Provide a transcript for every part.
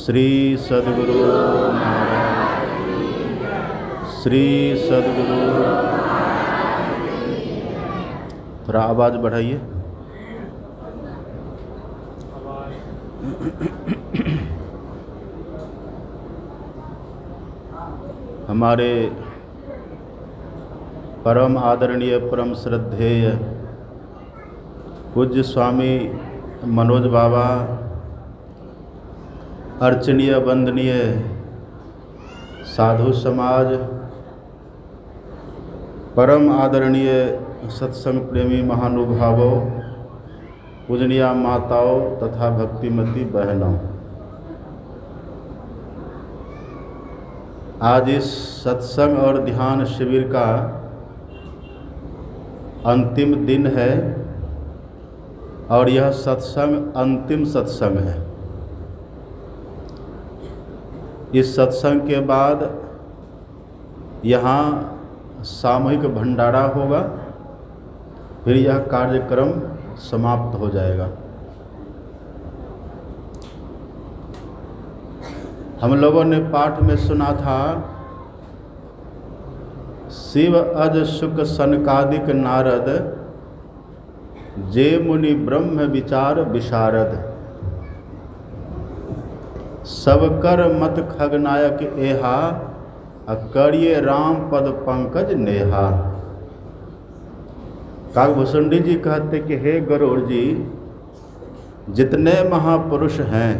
श्री सद्गुरु महाराज, श्री सद्गुरु। थोड़ा आवाज़ बढ़ाइए। हमारे परम आदरणीय परम श्रद्धेय पूज्य स्वामी मनोज बाबा, अर्चनीय वंदनीय साधु समाज, परम आदरणीय सत्संग प्रेमी महानुभावों, पूजनीय माताओं तथा भक्तिमती बहनों, आज इस सत्संग और ध्यान शिविर का अंतिम दिन है और यह सत्संग अंतिम सत्संग है। इस सत्संग के बाद यहाँ सामूहिक भंडारा होगा, फिर यह कार्यक्रम समाप्त हो जाएगा। हम लोगों ने पाठ में सुना था, शिव अज शुक सनकादिक नारद, जे मुनि ब्रह्म विचार विशारद, सब कर मत खगनायक एहा, करिए राम पद पंकज नेहा। काकभूषुंडी जी कहते कि हे गरुड़ जी, जितने महापुरुष हैं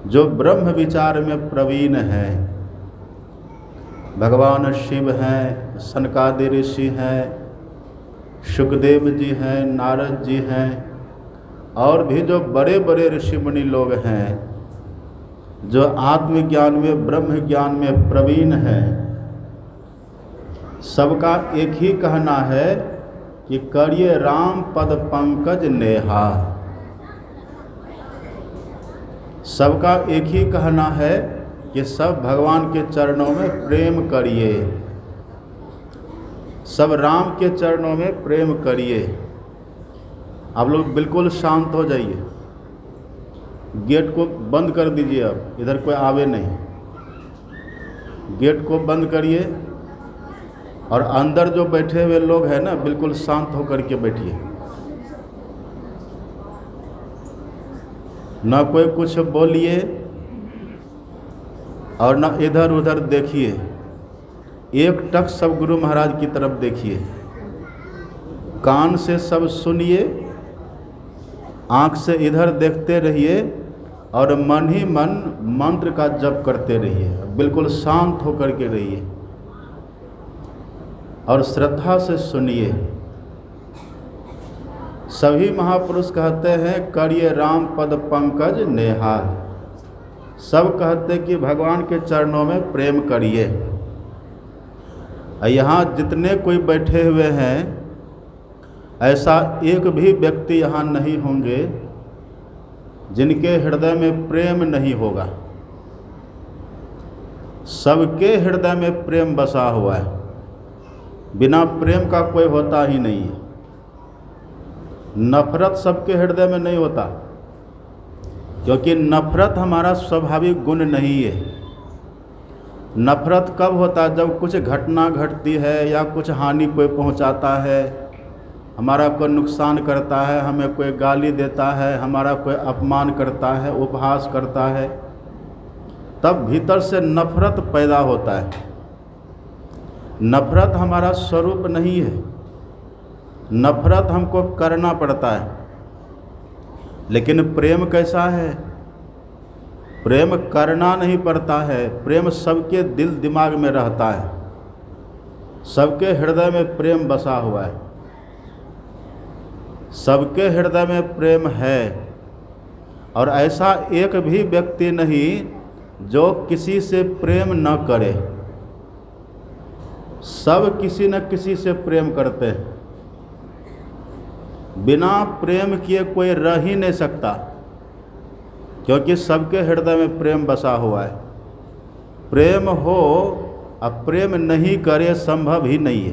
जो ब्रह्म विचार में प्रवीण हैं, भगवान शिव हैं, सनकादि ऋषि हैं, शुकदेव जी हैं, नारद जी हैं, और भी जो बड़े बड़े ऋषि मुनि लोग हैं जो आत्मज्ञान में ब्रह्म ज्ञान में प्रवीण हैं, सबका एक ही कहना है कि करिए राम पद पंकज नेहा। सबका एक ही कहना है कि सब भगवान के चरणों में प्रेम करिए, सब राम के चरणों में प्रेम करिए। आप लोग बिल्कुल शांत हो जाइए, गेट को बंद कर दीजिए, अब इधर कोई आवे नहीं। गेट को बंद करिए और अंदर जो बैठे हुए लोग हैं ना, बिल्कुल शांत होकर के बैठिए, ना कोई कुछ बोलिए और ना इधर उधर देखिए। एक टक सब गुरु महाराज की तरफ देखिए, कान से सब सुनिए, आँख से इधर देखते रहिए और मन ही मन मंत्र का जप करते रहिए। बिल्कुल शांत होकर के रहिए और श्रद्धा से सुनिए। सभी महापुरुष कहते हैं करिए राम पद पंकज नेहा। सब कहते कि भगवान के चरणों में प्रेम करिए। यहाँ जितने कोई बैठे हुए हैं, ऐसा एक भी व्यक्ति यहाँ नहीं होंगे जिनके हृदय में प्रेम नहीं होगा। सबके हृदय में प्रेम बसा हुआ है, बिना प्रेम का कोई होता ही नहीं है। नफरत सबके हृदय में नहीं होता, क्योंकि नफरत हमारा स्वाभाविक गुण नहीं है। नफरत कब होता है? जब कुछ घटना घटती है या कुछ हानि कोई पहुंचाता है, हमारा कोई नुकसान करता है, हमें कोई गाली देता है, हमारा कोई अपमान करता है, उपहास करता है, तब भीतर से नफरत पैदा होता है। नफरत हमारा स्वरूप नहीं है, नफरत हमको करना पड़ता है। लेकिन प्रेम कैसा है? प्रेम करना नहीं पड़ता है, प्रेम सबके दिल दिमाग में रहता है, सबके हृदय में प्रेम बसा हुआ है, सबके हृदय में प्रेम है। और ऐसा एक भी व्यक्ति नहीं जो किसी से प्रेम न करे। सब किसी न किसी से प्रेम करते हैं। बिना प्रेम किए कोई रह ही नहीं सकता, क्योंकि सबके हृदय में प्रेम बसा हुआ है। प्रेम हो अब प्रेम नहीं करे संभव ही नहीं है।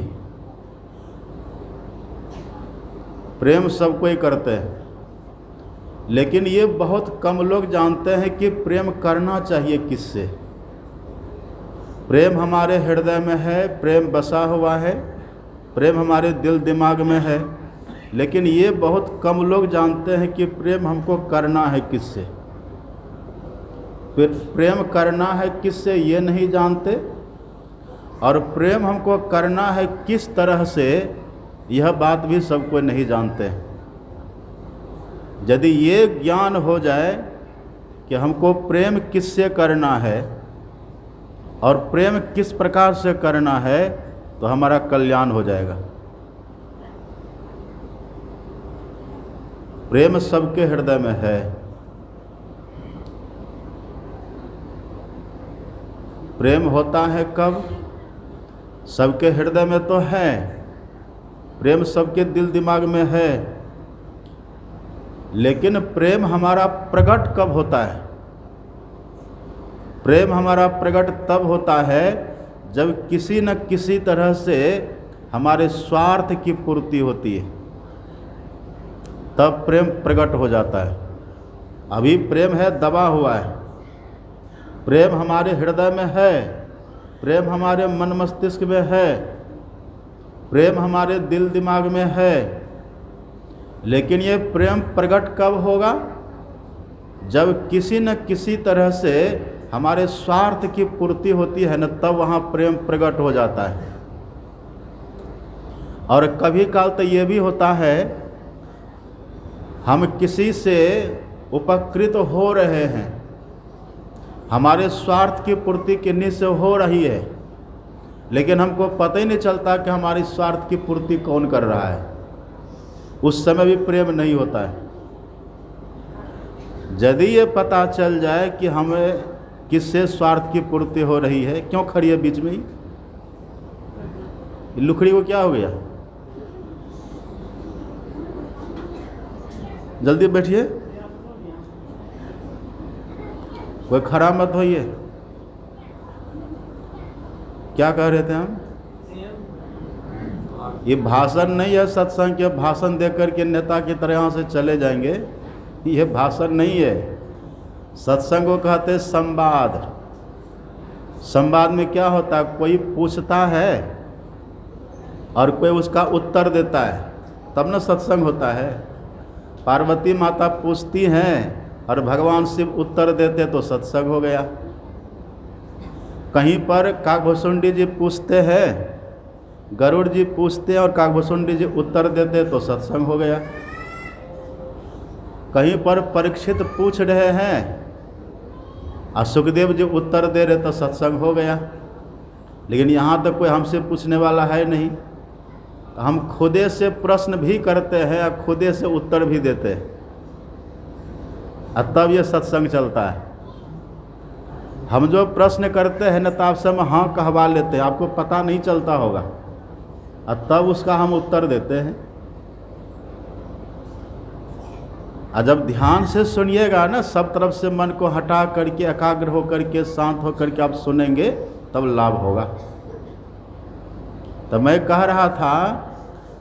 प्रेम सब कोई करते हैं। लेकिन ये बहुत कम लोग जानते हैं कि प्रेम करना चाहिए किससे। प्रेम हमारे हृदय में है, प्रेम बसा हुआ है, प्रेम हमारे दिल दिमाग में है, लेकिन ये बहुत कम लोग जानते हैं कि प्रेम हमको करना है किससे। फिर प्रेम करना है किससे ये नहीं जानते, और प्रेम हमको करना है किस तरह से यह बात भी सब कोई नहीं जानते। यदि ये ज्ञान हो जाए कि हमको प्रेम किससे करना है और प्रेम किस प्रकार से करना है, तो हमारा कल्याण हो जाएगा। प्रेम सबके हृदय में है। प्रेम होता है कब? सबके हृदय में तो है, प्रेम सबके दिल दिमाग में है, लेकिन प्रेम हमारा प्रकट कब होता है? प्रेम हमारा प्रकट तब होता है जब किसी न किसी तरह से हमारे स्वार्थ की पूर्ति होती है, तब प्रेम प्रकट हो जाता है। अभी प्रेम है दबा हुआ है। प्रेम हमारे हृदय में है, प्रेम हमारे मन मस्तिष्क में है, प्रेम हमारे दिल दिमाग में है, लेकिन ये प्रेम प्रकट कब होगा? जब किसी न किसी तरह से हमारे स्वार्थ की पूर्ति होती है न, तब वहाँ प्रेम प्रकट हो जाता है। और कभी काल तो ये भी होता है, हम किसी से उपकृत हो रहे हैं, हमारे स्वार्थ की पूर्ति किन्हीं से हो रही है, लेकिन हमको पता ही नहीं चलता कि हमारी स्वार्थ की पूर्ति कौन कर रहा है। उस समय भी प्रेम नहीं होता है। यदि ये पता चल जाए कि हमें किससे स्वार्थ की पूर्ति हो रही है, क्यों खड़ी है बीच में ही? लुखड़ी को क्या हो गया? जल्दी बैठिए, कोई खड़ा मत होइए। क्या कह रहे थे हम? ये भाषण नहीं है सत्संग के, भाषण देकर के नेता की तरह यहाँ से चले जाएंगे, ये भाषण नहीं है। सत्संग को कहते हैं संवाद। संवाद में क्या होता है? कोई पूछता है और कोई उसका उत्तर देता है, तब न सत्संग होता है। पार्वती माता पूछती हैं और भगवान शिव उत्तर देते तो सत्संग हो गया। कहीं पर काकभुसुंडी जी पूछते हैं, गरुड़ जी पूछते हैं और काकभुसुंडी जी उत्तर देते तो सत्संग हो गया। कहीं पर परीक्षित पूछ रहे हैं और सुखदेव जी उत्तर दे रहे तो सत्संग हो गया। लेकिन यहाँ तो कोई हमसे पूछने वाला है नहीं, तो हम खुदे से प्रश्न भी करते हैं और खुदे से उत्तर भी देते हैं, और तब ये सत्संग चलता है। हम जो प्रश्न करते हैं न, तो आपसे हम हाँ कहवा लेते हैं, आपको पता नहीं चलता होगा, और तब उसका हम उत्तर देते हैं। और जब ध्यान से सुनिएगा ना, सब तरफ से मन को हटा करके एकाग्र होकर के शांत होकर के आप सुनेंगे, तब लाभ होगा। तो मैं कह रहा था,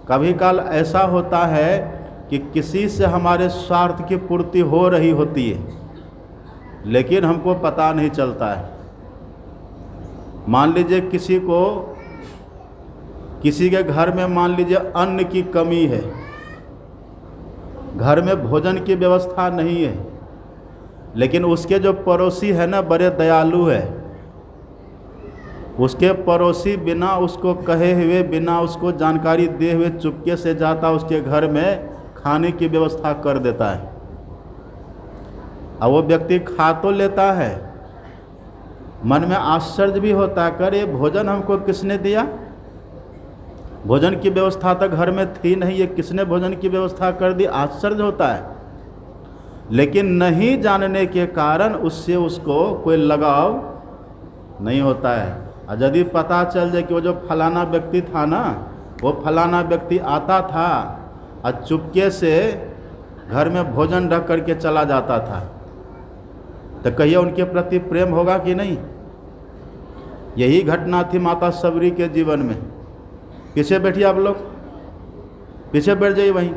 कभी काल ऐसा होता है कि किसी से हमारे स्वार्थ की पूर्ति हो रही होती है, लेकिन हमको पता नहीं चलता है। मान लीजिए किसी के घर में मान लीजिए अन्न की कमी है, घर में भोजन की व्यवस्था नहीं है, लेकिन उसके जो पड़ोसी है ना, बड़े दयालु है, उसके पड़ोसी बिना उसको कहे हुए, बिना उसको जानकारी दिए हुए चुपके से जाता उसके घर में खाने की व्यवस्था कर देता है। अब वो व्यक्ति खा तो लेता है, मन में आश्चर्य भी होता है, कर ये भोजन हमको किसने दिया? भोजन की व्यवस्था तो घर में थी नहीं, ये किसने भोजन की व्यवस्था कर दी? आश्चर्य होता है। लेकिन नहीं जानने के कारण उससे उसको कोई लगाव नहीं होता है। और यदि पता चल जाए कि वो जो फलाना व्यक्ति था ना, वो फलाना व्यक्ति आता था और चुपके से घर में भोजन रख करके चला जाता था, तो कहिए उनके प्रति प्रेम होगा कि नहीं? यही घटना थी माता सबरी के जीवन में। पीछे बैठिए आप लोग, पीछे बैठ जाइए वहीं।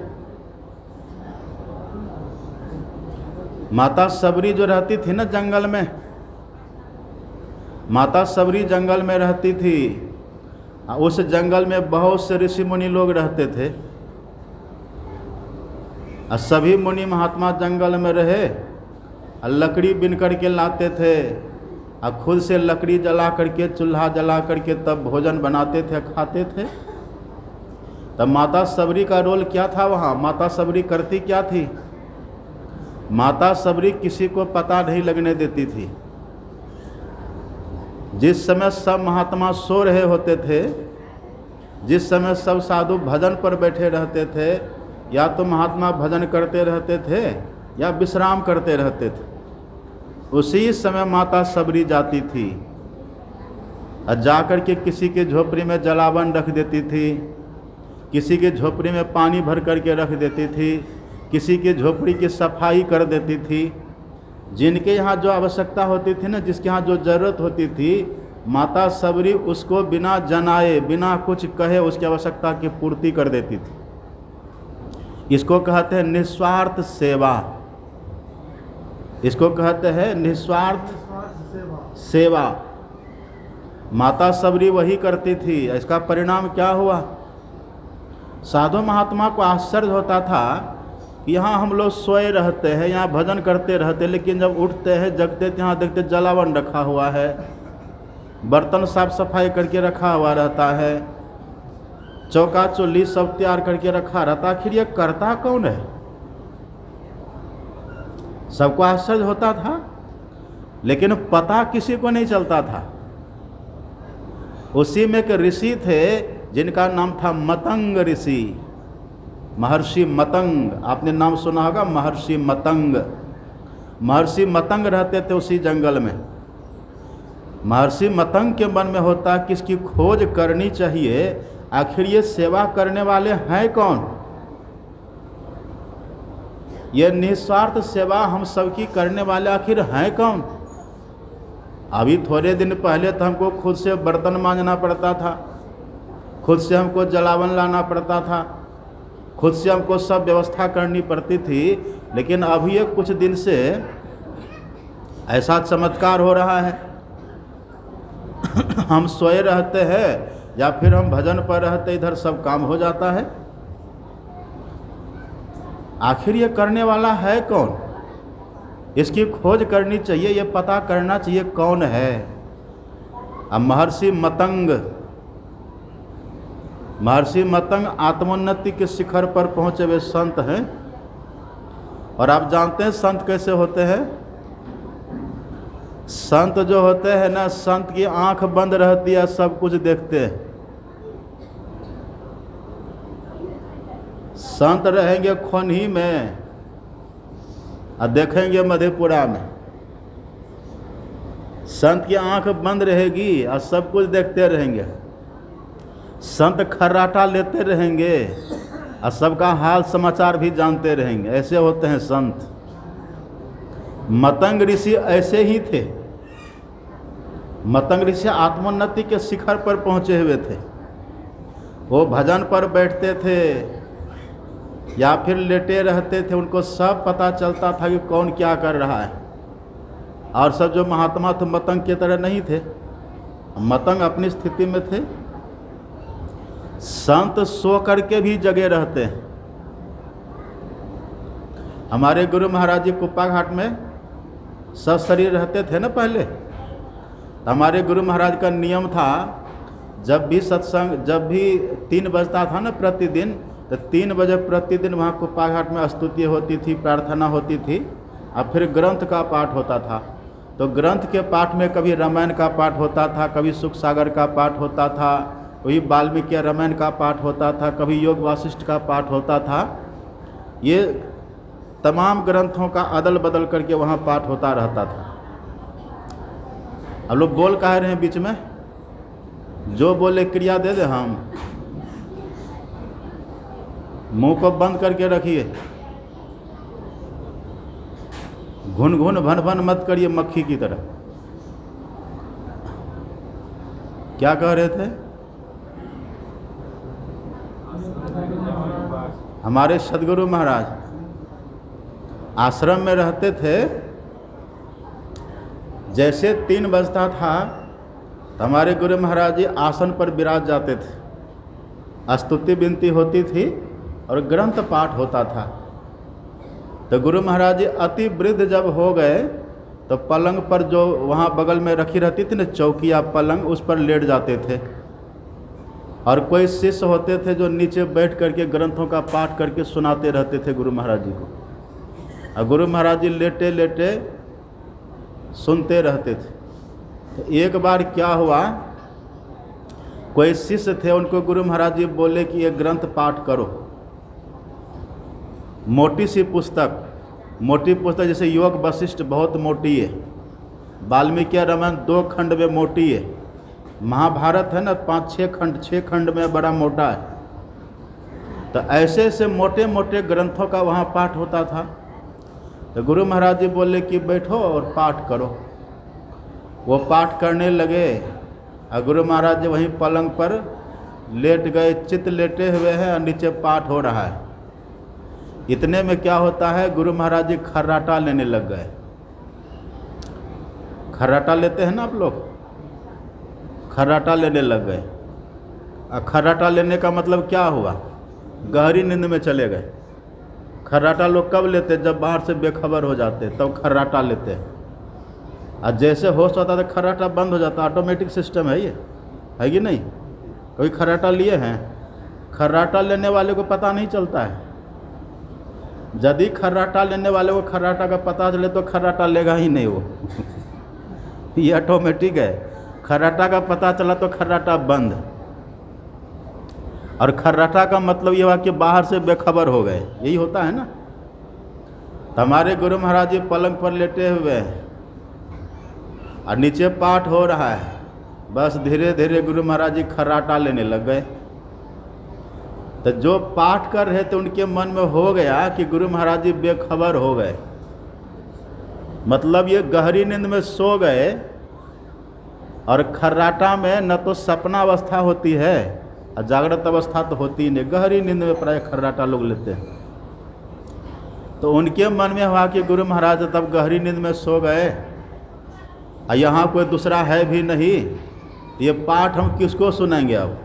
माता सबरी जो रहती थी ना जंगल में, माता सबरी जंगल में रहती थी। उस जंगल में बहुत से ऋषि मुनि लोग रहते थे और सभी मुनि महात्मा जंगल में रहे और लकड़ी बिन करके लाते थे और खुद से लकड़ी जला करके, चूल्हा जला करके तब भोजन बनाते थे, खाते थे। तब माता सबरी का रोल क्या था वहाँ? माता सबरी करती क्या थी? माता सबरी किसी को पता नहीं लगने देती थी। जिस समय सब महात्मा सो रहे होते थे, जिस समय सब साधु भजन पर बैठे रहते थे, या तो महात्मा भजन करते रहते थे या विश्राम करते रहते थे, उसी समय माता सबरी जाती थी और जाकर के किसी के झोपड़ी में जलावन रख देती थी, किसी के झोपड़ी में पानी भर करके रख देती थी, किसी की झोपड़ी की सफाई कर देती थी। जिनके यहाँ जो आवश्यकता होती थी ना, जिसके यहाँ जो ज़रूरत होती थी, माता सबरी उसको बिना जनाए, बिना कुछ कहे उसकी आवश्यकता की पूर्ति कर देती थी। इसको कहते हैं निस्वार्थ सेवा। इसको कहते हैं निस्वार्थ सेवा। माता सबरी वही करती थी। इसका परिणाम क्या हुआ? साधु महात्मा को आश्चर्य होता था कि यहाँ हम लोग सोए रहते हैं, यहाँ भजन करते रहते, लेकिन जब उठते हैं जगते तो यहाँ देखते जलावन रखा हुआ है, बर्तन साफ सफाई करके रखा हुआ रहता है, चौका चुल्ली सब तैयार करके रखा रहता। आखिर ये करता कौन है? सबको आश्चर्य होता था, लेकिन पता किसी को नहीं चलता था। उसी में एक ऋषि थे जिनका नाम था मतंग ऋषि, महर्षि मतंग। आपने नाम सुना होगा, महर्षि मतंग। महर्षि मतंग रहते थे उसी जंगल में। महर्षि मतंग के मन में होता कि इसकी खोज करनी चाहिए, आखिर ये सेवा करने वाले हैं कौन? ये निस्वार्थ सेवा हम सबकी करने वाले आखिर हैं कौन? अभी थोड़े दिन पहले तो हमको खुद से बर्तन मांजना पड़ता था, खुद से हमको जलावन लाना पड़ता था, खुद से हमको सब व्यवस्था करनी पड़ती थी। लेकिन अभी ये कुछ दिन से ऐसा चमत्कार हो रहा है हम सोए रहते हैं या फिर हम भजन पर रहते, इधर सब काम हो जाता है। आखिर ये करने वाला है कौन? इसकी खोज करनी चाहिए, ये पता करना चाहिए कौन है। अब महर्षि मतंग आत्मोन्नति के शिखर पर पहुँचे हुए संत हैं। और आप जानते हैं संत कैसे होते हैं? संत जो होते हैं ना, संत की आंख बंद रहती है, सब कुछ देखते हैं। संत रहेंगे खोनही में और देखेंगे मधेपुरा में। संत की आंख बंद रहेगी और सब कुछ देखते रहेंगे। संत खर्राटा लेते रहेंगे और सबका हाल समाचार भी जानते रहेंगे। ऐसे होते हैं संत। मतंग ऋषि ऐसे ही थे। मतंग ऋषि आत्मोन्नति के शिखर पर पहुँचे हुए थे। वो भजन पर बैठते थे या फिर लेटे रहते थे, उनको सब पता चलता था कि कौन क्या कर रहा है। और सब जो महात्मा थे मतंग की तरह नहीं थे, मतंग अपनी स्थिति में थे। संत सो करके भी जगे रहते हैं। हमारे गुरु महाराज जी कुप्पा घाट में सब शरीर रहते थे ना पहले। हमारे गुरु महाराज का नियम था, जब भी सत्संग, जब भी 3 बजता था ना प्रतिदिन, तो 3 बजे प्रतिदिन वहाँ कुप्पा घाट में स्तुति होती थी, प्रार्थना होती थी और फिर ग्रंथ का पाठ होता था। तो ग्रंथ के पाठ में कभी रामायण का पाठ होता था, कभी सुख सागर का पाठ होता था, कभी वाल्मीकि रामायण का पाठ होता था, कभी योग वासिष्ठ का पाठ होता था। ये तमाम ग्रंथों का अदल बदल करके वहाँ पाठ होता रहता था। अब लोग बोल कह रहे हैं बीच में, जो बोले क्रिया दे दे। हम मुंह को बंद करके रखिए, घुन घुन भन भन मत करिए मक्खी की तरह। क्या कह रहे थे? हमारे सदगुरु महाराज आश्रम में रहते थे। जैसे 3 बजता था तो हमारे गुरु महाराज जी आसन पर विराज जाते थे, स्तुति विनती होती थी और ग्रंथ पाठ होता था। तो गुरु महाराज जी अति वृद्ध जब हो गए तो पलंग पर, जो वहाँ बगल में रखी रहती थी ना चौकी या पलंग, उस पर लेट जाते थे। और कोई शिष्य होते थे जो नीचे बैठ करके ग्रंथों का पाठ करके सुनाते रहते थे गुरु महाराज जी को, और गुरु महाराज जी लेटे लेटे सुनते रहते थे। तो एक बार क्या हुआ, कोई शिष्य थे, उनको गुरु महाराज जी बोले कि ये ग्रंथ पाठ करो। मोटी सी पुस्तक, जैसे योग वशिष्ठ बहुत मोटी है, वाल्मीकि रामायण 2 खंड में मोटी है, महाभारत है ना 5-6 खंड, 6 खंड में बड़ा मोटा है। तो ऐसे ऐसे मोटे मोटे ग्रंथों का वहाँ पाठ होता था। तो गुरु महाराज जी बोले कि बैठो और पाठ करो। वो पाठ करने लगे और गुरु महाराज जी वहीं पलंग पर लेट गए, चित लेटे हुए हैं और नीचे पाठ हो रहा है। इतने में क्या होता है, गुरु महाराज जी खर्राटा लेने लग गए। खर्राटा लेते हैं ना आप लोग, खर्राटा लेने लग गए। और खर्राटा लेने का मतलब क्या हुआ, गहरी नींद में चले गए। खर्राटा लोग कब लेते, जब बाहर से बेखबर हो जाते तब खर्राटा लेते हैं। और जैसे होश होता तो खर्राटा बंद हो जाता, ऑटोमेटिक सिस्टम है ये, है कि नहीं? कोई खर्राटा लिए हैं? खर्राटा लेने वाले को पता नहीं चलता है। यदि खर्राटा लेने वाले को खर्राटा का पता चले तो खर्राटा लेगा ही नहीं वो ये ऑटोमेटिक है। खर्राटा का पता चला तो खर्राटा बंद। और खर्राटा का मतलब ये हुआ कि बाहर से बेखबर हो गए, यही होता है ना। तो हमारे गुरु महाराज जी पलंग पर लेटे हुए हैं और नीचे पाठ हो रहा है। बस धीरे धीरे गुरु महाराज जी खर्राटा लेने लग गए। तो जो पाठ कर रहे थे उनके मन में हो गया कि गुरु महाराज जी बेखबर हो गए, मतलब ये गहरी नींद में सो गए। और खर्राटा में न तो सपना अवस्था होती है और जागृत अवस्था तो होती ही नहीं, गहरी नींद में प्राय खर्राटा लोग लेते हैं। तो उनके मन में हुआ कि गुरु महाराज तब गहरी नींद में सो गए और यहाँ कोई दूसरा है भी नहीं, ये पाठ हम किसको सुनाएंगे अब।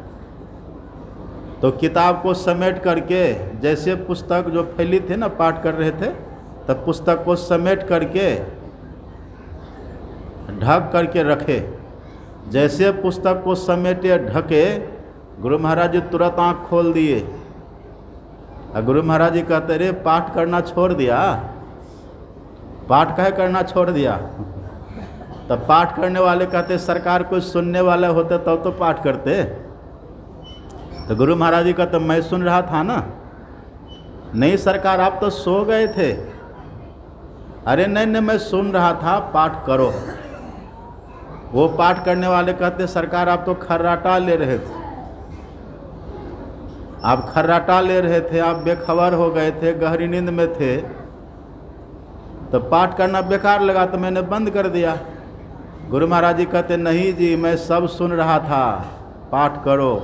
तो किताब को समेट करके, जैसे पुस्तक जो फैली थी ना पाठ कर रहे थे, तब पुस्तक को समेट करके ढक करके रखे। जैसे पुस्तक को समेटे ढके, गुरु महाराज जी तुरंत आँख खोल दिए। और गुरु महाराज जी कहते रे पाठ करना छोड़ दिया, पाठ कहे करना छोड़ दिया। तब पाठ करने वाले कहते सरकार कुछ सुनने वाले होते तब तो पाठ करते। तो गुरु महाराज जी कहते मैं सुन रहा था ना। नहीं सरकार आप तो सो गए थे। अरे नहीं नहीं मैं सुन रहा था, पाठ करो। वो पाठ करने वाले कहते सरकार आप तो खर्राटा ले रहे थे, आप खर्राटा ले रहे थे, आप बेखबर हो गए थे, गहरी नींद में थे, तो पाठ करना बेकार लगा तो मैंने बंद कर दिया। गुरु महाराज जी कहते नहीं जी मैं सब सुन रहा था, पाठ करो।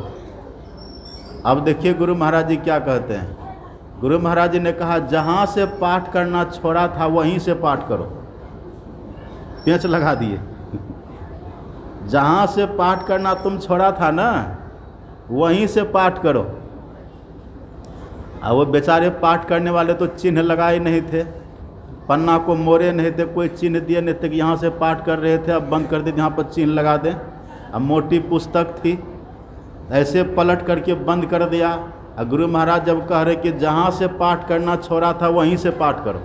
अब देखिए गुरु महाराज जी क्या कहते हैं। गुरु महाराज जी ने कहा जहाँ से पाठ करना छोड़ा था वहीं से पाठ करो। पेंच लगा दिए जहाँ से पाठ करना तुम छोड़ा था ना वहीं से पाठ करो। अब वो बेचारे पाठ करने वाले तो चिन्ह लगाए नहीं थे, पन्ना को मोड़े नहीं थे, कोई चिन्ह दिए नहीं थे कि यहाँ से पाठ कर रहे थे अब बंद कर दे, यहाँ पर चिन्ह लगा दें। अब मोटी पुस्तक थी, ऐसे पलट करके बंद कर दिया। और गुरु महाराज जब कह रहे कि जहाँ से पाठ करना छोड़ा था वहीं से पाठ करो।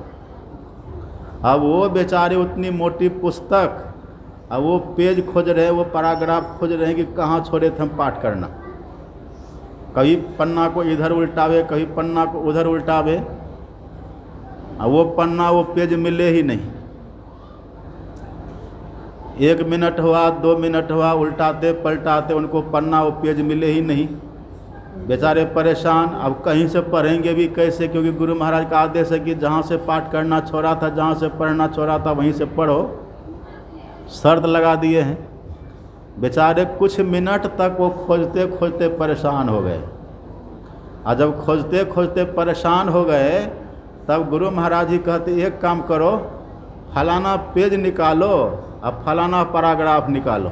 अब वो बेचारे उतनी मोटी पुस्तक, अब वो पेज खोज रहे, वो पैराग्राफ खोज रहे हैं कि कहाँ छोड़े थे हम पाठ करना। कभी पन्ना को इधर उल्टावे, कभी पन्ना को उधर उल्टावे, अब वो पन्ना वो पेज मिले ही नहीं। 1 मिनट हुआ 2 मिनट हुआ, उल्टाते पलटाते उनको पन्ना वो पेज मिले ही नहीं। बेचारे परेशान, अब कहीं से पढ़ेंगे भी कैसे, क्योंकि गुरु महाराज का आदेश है कि जहाँ से पाठ करना छोड़ा था, जहाँ से पढ़ना छोड़ा था वहीं से पढ़ो, शर्त लगा दिए हैं। बेचारे कुछ मिनट तक वो खोजते खोजते परेशान हो गए। और जब खोजते खोजते परेशान हो गए तब गुरु महाराज जी कहते एक काम करो, फलाना पेज निकालो और फलाना पैराग्राफ निकालो।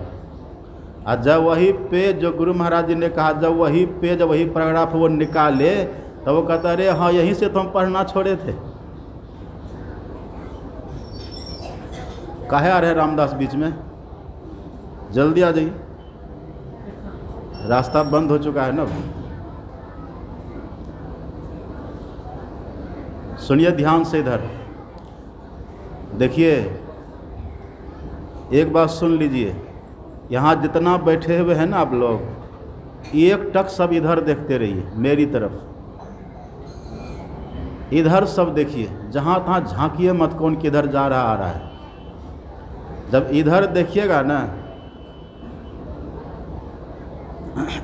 और जब वही पेज जो गुरु महाराज जी ने कहा, जब वही पेज वही पैराग्राफ वो निकाले, तो वो कहता अरे हाँ यहीं से तो हम पढ़ना छोड़े थे। काहे आ रहे रामदास बीच में? जल्दी आ जाइए, रास्ता बंद हो चुका है ना। सुनिए ध्यान से, इधर देखिए, एक बात सुन लीजिए। यहाँ जितना बैठे हुए हैं ना आप लोग, एक टक सब इधर देखते रहिए, मेरी तरफ। इधर सब देखिए, जहाँ तहाँ झांकिए मत कौन किधर जा रहा आ रहा है। जब इधर देखिएगा ना,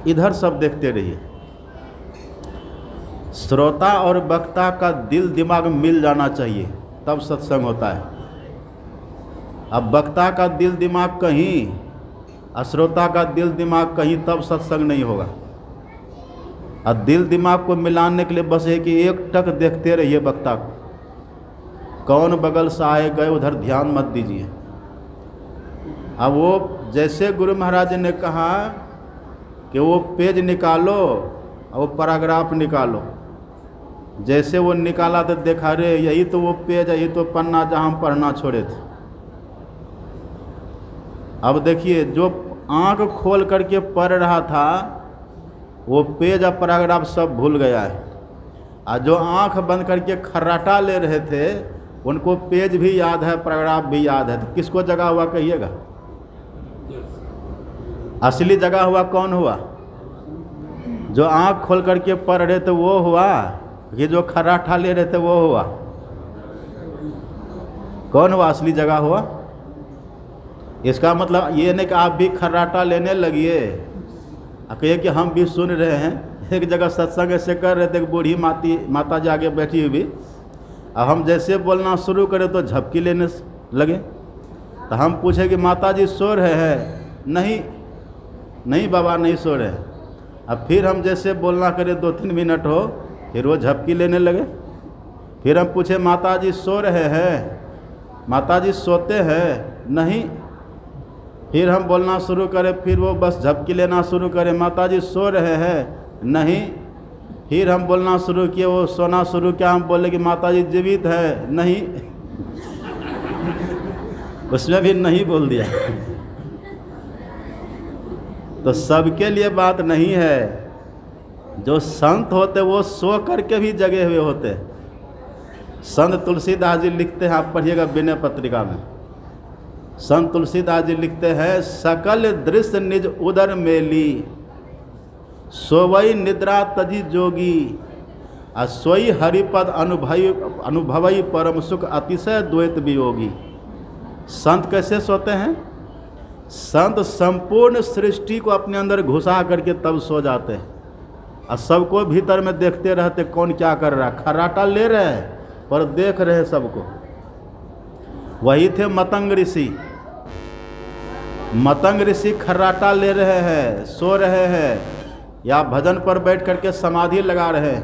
इधर सब देखते रहिए। श्रोता और वक्ता का दिल दिमाग मिल जाना चाहिए, तब सत्संग होता है। अब वक्ता का दिल दिमाग कहीं और श्रोता का दिल दिमाग कहीं, तब सत्संग नहीं होगा। और दिल दिमाग को मिलाने के लिए बस है कि एक टक देखते रहिए वक्ता को, कौन बगल से आए गए उधर ध्यान मत दीजिए। अब वो जैसे गुरु महाराज ने कहा कि वो पेज निकालो और वो पैराग्राफ निकालो, जैसे वो निकाला तो देखा रे यही तो वो पेज है, यही तो पन्ना जहाँ हम पढ़ना छोड़े थे। अब देखिए, जो आँख खोल करके पढ़ रहा था वो पेज और पैराग्राफ सब भूल गया है, और जो आँख बंद करके खर्राटा ले रहे थे उनको पेज भी याद है, पैराग्राफ भी याद है। तो किसको जगा हुआ कहिएगा? असली जगा हुआ कौन हुआ? जो आँख खोल करके पढ़ रहे थे वो हुआ, ये जो खर्राटा ले रहे थे वो हुआ? कौन हुआ असली जगह हुआ? इसका मतलब ये नहीं कि आप भी खर्राटा लेने लगिए, कहिए कि हम भी सुन रहे हैं। एक जगह सत्संग ऐसे कर रहे थे, एक बूढ़ी माता जी आगे बैठी हुई, अब हम जैसे बोलना शुरू करें तो झपकी लेने लगे। तो हम पूछे कि माता जी सो रहे हैं? नहीं बाबा नहीं सो रहे। अब फिर हम जैसे बोलना करें 2-3 मिनट हो, फिर वो झपकी लेने लगे। फिर हम पूछे माता जी सो रहे हैं? माता जी सोते हैं? नहीं। फिर हम बोलना शुरू करें, फिर वो बस झपकी लेना शुरू करें, माता जी सो रहे हैं? नहीं। फिर हम बोलना शुरू किए, वो सोना शुरू किया, हम बोले कि माता जी जीवित है? नहीं। उसमें भी नहीं बोल दिया। तो सबके लिए बात नहीं है। जो संत होते वो सो करके भी जगे हुए होते। संत तुलसीदास जी लिखते हैं, आप पढ़िएगा विनय पत्रिका में। संत तुलसीदास जी लिखते हैं, सकल दृश्य निज उदर मेली, सोवई निद्रा तजी जोगी, आ सोई हरिपद अनुभवई परम सुख अतिशय द्वैत वियोगी। संत कैसे सोते हैं? संत संपूर्ण सृष्टि को अपने अंदर घुसा करके तब सो जाते हैं, और सबको भीतर में देखते रहते कौन क्या कर रहा है। खर्राटा ले रहे हैं पर देख रहे हैं सबको। वही थे मतंग ऋषि। मतंग ऋषि खर्राटा ले रहे हैं, सो रहे हैं, या भजन पर बैठ करके समाधि लगा रहे हैं।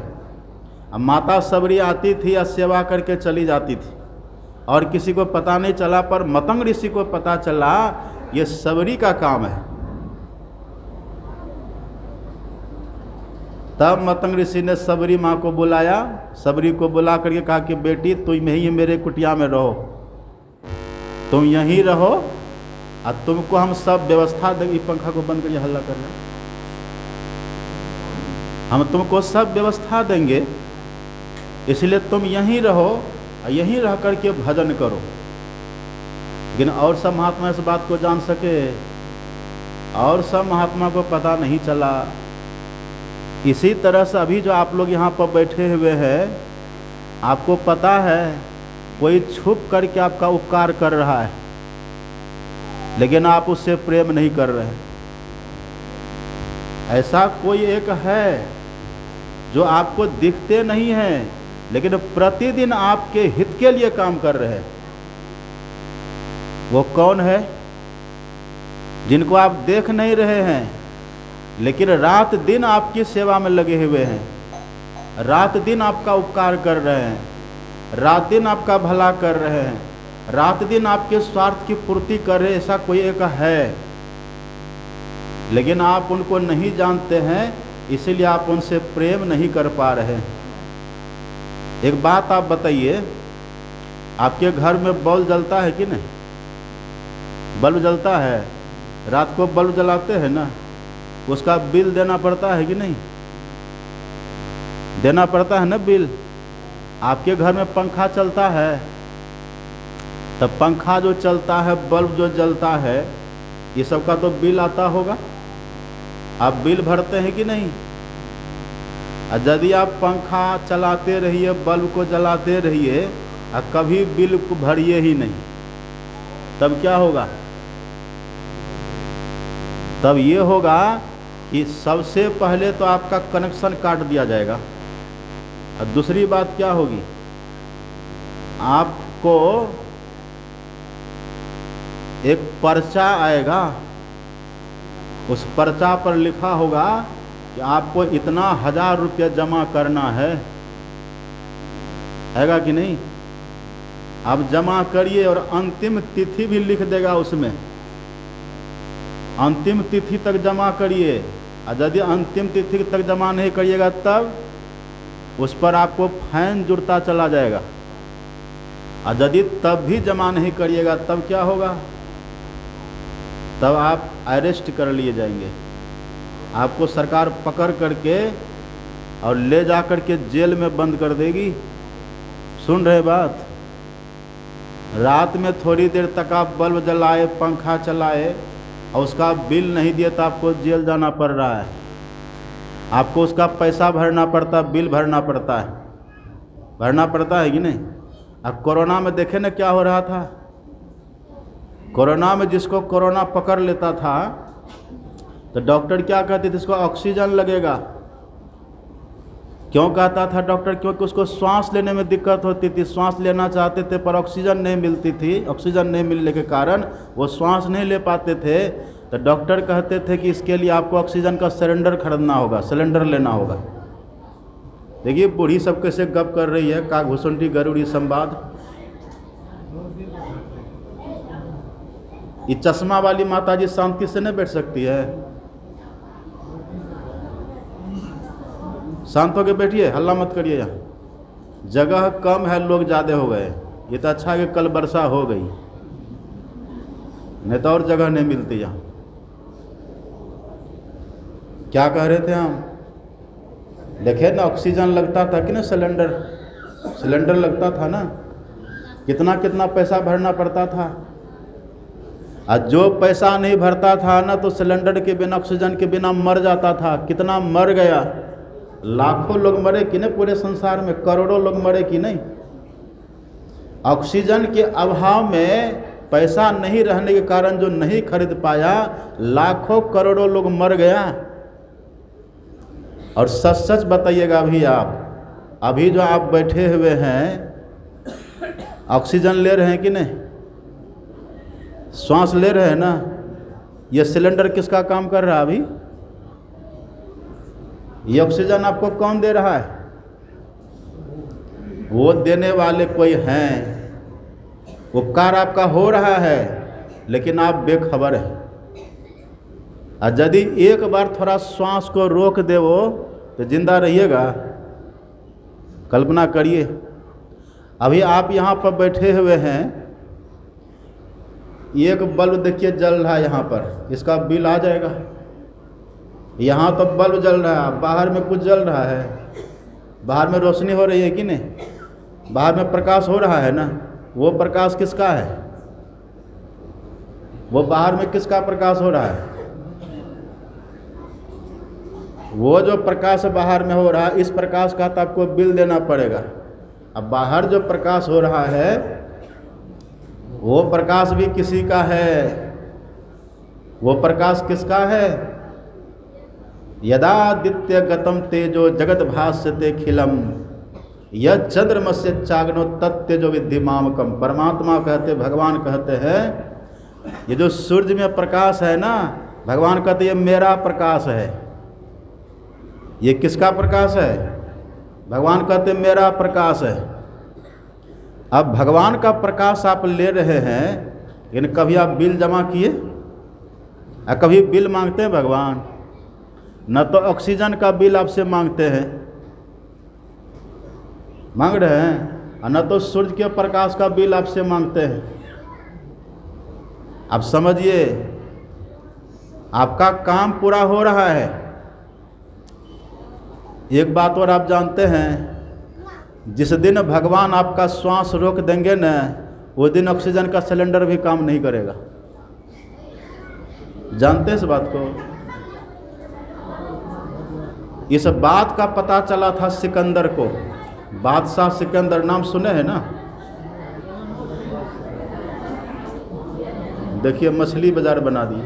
अब माता सबरी आती थी या सेवा करके चली जाती थी, और किसी को पता नहीं चला, पर मतंग ऋषि को पता चला ये सबरी का काम है। तब मतंग ऋषि ने सबरी माँ को बुलाया। सबरी को बुला करके कहा कि बेटी तुम यहीं मेरे कुटिया में रहो, तुम यहीं रहो, और तुमको हम सब व्यवस्था देंगे। पंखा को बंद करिए, हल्ला कर रहे हैं। हम तुमको सब व्यवस्था देंगे, इसलिए तुम यहीं रहो, और यहीं रह करके भजन करो। लेकिन और सब महात्मा इस बात को जान सके? और सब महात्मा को पता नहीं चला। इसी तरह से अभी जो आप लोग यहाँ पर बैठे हुए हैं, आपको पता है कोई छुप करके आपका उपकार कर रहा है, लेकिन आप उससे प्रेम नहीं कर रहे। ऐसा कोई एक है जो आपको दिखते नहीं हैं, लेकिन प्रतिदिन आपके हित के लिए काम कर रहे हैं। वो कौन है? जिनको आप देख नहीं रहे हैं, लेकिन रात दिन आपकी सेवा में लगे हुए हैं, रात दिन आपका उपकार कर रहे हैं। रात दिन आपका भला कर रहे हैं, रात दिन आपके स्वार्थ की पूर्ति कर रहे, ऐसा कोई एक है, लेकिन आप उनको नहीं जानते हैं, इसीलिए आप उनसे प्रेम नहीं कर पा रहे हैं। एक बात आप बताइए, आपके घर में बल्ब जलता है कि नहीं? बल्ब जलता है, रात को बल्ब जलाते हैं ना, उसका बिल देना पड़ता है कि नहीं? देना पड़ता है ना बिल। आपके घर में पंखा चलता है, तब पंखा जो चलता है, बल्ब जो जलता है, ये सब का तो बिल आता होगा। आप बिल भरते हैं कि नहीं? और यदि आप पंखा चलाते रहिए, बल्ब को जलाते रहिए और कभी बिल को भरिए ही नहीं, तब क्या होगा? तब ये होगा कि सबसे पहले तो आपका कनेक्शन काट दिया जाएगा, और दूसरी बात क्या होगी, आपको एक पर्चा आएगा, उस पर्चा पर लिखा होगा कि आपको इतना 1000 रुपया जमा करना हैगा कि नहीं? आप जमा करिए, और अंतिम तिथि भी लिख देगा उसमें, अंतिम तिथि तक जमा करिए। और यदि अंतिम तिथि तक जमा नहीं करिएगा तब उस पर आपको फाइन जुड़ता चला जाएगा, और यदि तब भी जमा नहीं करिएगा तब क्या होगा? तब आप अरेस्ट कर लिए जाएंगे, आपको सरकार पकड़ करके और ले जा कर के जेल में बंद कर देगी। सुन रहे बात? रात में थोड़ी देर तक आप बल्ब जलाए, पंखा चलाए और उसका बिल नहीं दिए तो आपको जेल जाना पड़ रहा है, आपको उसका पैसा भरना पड़ता, बिल भरना पड़ता है, भरना पड़ता है कि नहीं? अब कोरोना में देखे ना क्या हो रहा था। कोरोना में जिसको कोरोना पकड़ लेता था तो डॉक्टर क्या कहते थे? इसको ऑक्सीजन लगेगा। क्यों कहता था डॉक्टर? क्योंकि उसको श्वास लेने में दिक्कत होती थी, श्वास लेना चाहते थे पर ऑक्सीजन नहीं मिलती थी, ऑक्सीजन नहीं मिलने के कारण वो श्वास नहीं ले पाते थे। तो डॉक्टर कहते थे कि इसके लिए आपको ऑक्सीजन का सिलेंडर खरीदना होगा, सिलेंडर लेना होगा। देखिए बूढ़ी सब कैसे गप कर रही है, का घुसुंडी गरुड़ी संवाद। ये चश्मा वाली माताजी शांति से नहीं बैठ सकती है? शांत होकर बैठिए, हल्ला मत करिए। यहाँ जगह कम है, लोग ज़्यादा हो गए। ये तो अच्छा है कि कल वर्षा हो गई, नहीं तो और जगह नहीं मिलती यहाँ। क्या कह रहे थे हम? देखे ना, ऑक्सीजन लगता था कि ना, सिलेंडर लगता था ना, कितना कितना पैसा भरना पड़ता था। और जो पैसा नहीं भरता था ना, तो सिलेंडर के बिना, ऑक्सीजन के बिना मर जाता था। कितना मर गया, लाखों लोग मरे कि नहीं? पूरे संसार में करोड़ों लोग मरे कि नहीं? ऑक्सीजन के अभाव में, पैसा नहीं रहने के कारण जो नहीं खरीद पाया, लाखों करोड़ों लोग मर गया। और सच सच बताइएगा, अभी जो आप बैठे हुए हैं, ऑक्सीजन ले रहे हैं कि नहीं? श्वास ले रहे हैं ना? ये सिलेंडर किसका काम कर रहा है अभी? ये ऑक्सीजन आपको कौन दे रहा है? वो देने वाले कोई हैं, उपकार आपका हो रहा है, लेकिन आप बेखबर हैं। और यदि एक बार थोड़ा श्वास को रोक दे वो, तो जिंदा रहिएगा? कल्पना करिए, अभी आप यहाँ पर बैठे हुए हैं, एक बल्ब देखिए जल रहा है यहाँ पर, इसका बिल आ जाएगा। यहाँ तो बल्ब जल रहा है, बाहर में कुछ जल रहा है, बाहर में रोशनी हो रही है कि नहीं? बाहर में प्रकाश हो रहा है ना? वो प्रकाश किसका है? वो बाहर में किसका प्रकाश हो रहा है? वो जो प्रकाश बाहर में हो रहा है, इस प्रकाश का तो आपको बिल देना पड़ेगा। अब बाहर जो प्रकाश हो रहा है, वो प्रकाश भी किसी का है। वो प्रकाश किसका है? यदादित्य गतम तेजो जगत भास्यते खिलम यद चंद्रमस्य चाग्नो तत्तेजो विद्धि मामकम। परमात्मा कहते, भगवान कहते हैं, ये जो सूर्य में प्रकाश है ना, भगवान कहते ये मेरा प्रकाश है। ये किसका प्रकाश है? भगवान कहते मेरा प्रकाश है। अब भगवान का प्रकाश आप ले रहे हैं, लेकिन कभी आप बिल जमा किए? कभी बिल मांगते हैं भगवान? न तो ऑक्सीजन का बिल आपसे मांगते हैं, मांग रहे हैं, और न तो सूर्य के प्रकाश का बिल आपसे मांगते हैं। आप समझिए, आपका काम पूरा हो रहा है। एक बात और आप जानते हैं, जिस दिन भगवान आपका श्वास रोक देंगे न, वो दिन ऑक्सीजन का सिलेंडर भी काम नहीं करेगा। जानते हैं इस बात को? इस बात का पता चला था सिकंदर को। बादशाह सिकंदर, नाम सुने हैं ना? देखिए मछली बाजार बना दी।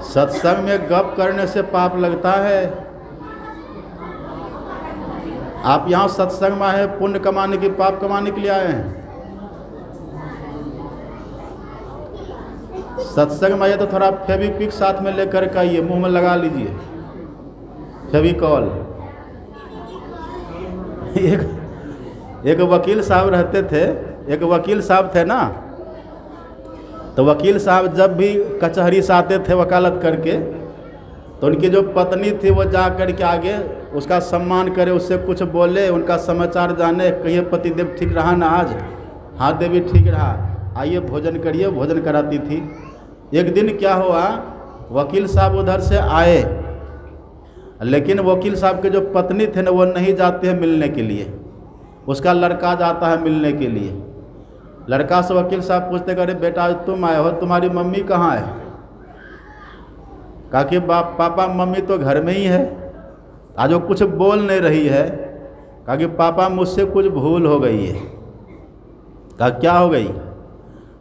सत्संग में गप करने से पाप लगता है। आप यहाँ सत्संग में आए पुण्य कमाने की, पाप कमाने के लिए आए हैं? सत्संग में आइए तो थोड़ा फेविक्विक साथ में लेकर के आइए, मुंह में लगा लीजिए फेविकॉल। एक वकील साहब रहते थे, एक वकील साहब थे ना, तो वकील साहब जब भी कचहरी से आते थे वकालत करके, तो उनकी जो पत्नी थी वो जा कर के आगे उसका सम्मान करे, उससे कुछ बोले, उनका समाचार जाने, कहिए पतिदेव ठीक रहा ना आज? हाँ देवी ठीक रहा, आइए भोजन करिए, भोजन कराती थी। एक दिन क्या हुआ, वकील साहब उधर से आए, लेकिन वकील साहब के जो पत्नी थे ना वो नहीं जाते हैं मिलने के लिए, उसका लड़का जाता है मिलने के लिए। लड़का से वकील साहब पूछते करे, बेटा तुम आए हो, तुम्हारी मम्मी कहाँ है? कहा कि पापा मम्मी तो घर में ही है। आज वो कुछ बोल नहीं रही है। कहा कि पापा मुझसे कुछ भूल हो गई है। कहा क्या हो गई?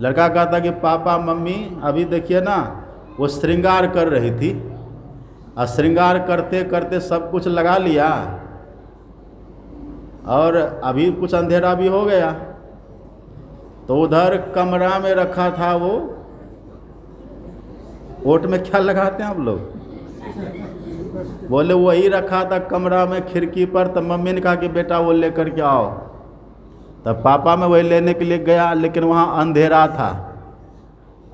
लड़का कहता कि पापा मम्मी अभी देखिए ना, वो श्रृंगार कर रही थी, और श्रृंगार करते करते सब कुछ लगा लिया, और अभी कुछ अंधेरा भी हो गया, तो उधर कमरा में रखा था वो, ओट में क्या लगाते हैं आप लोग? बोले वही रखा था कमरा में खिड़की पर। तो मम्मी ने कहा कि बेटा वो लेकर के आओ। तब पापा मैं वही लेने के लिए गया, लेकिन वहाँ अंधेरा था।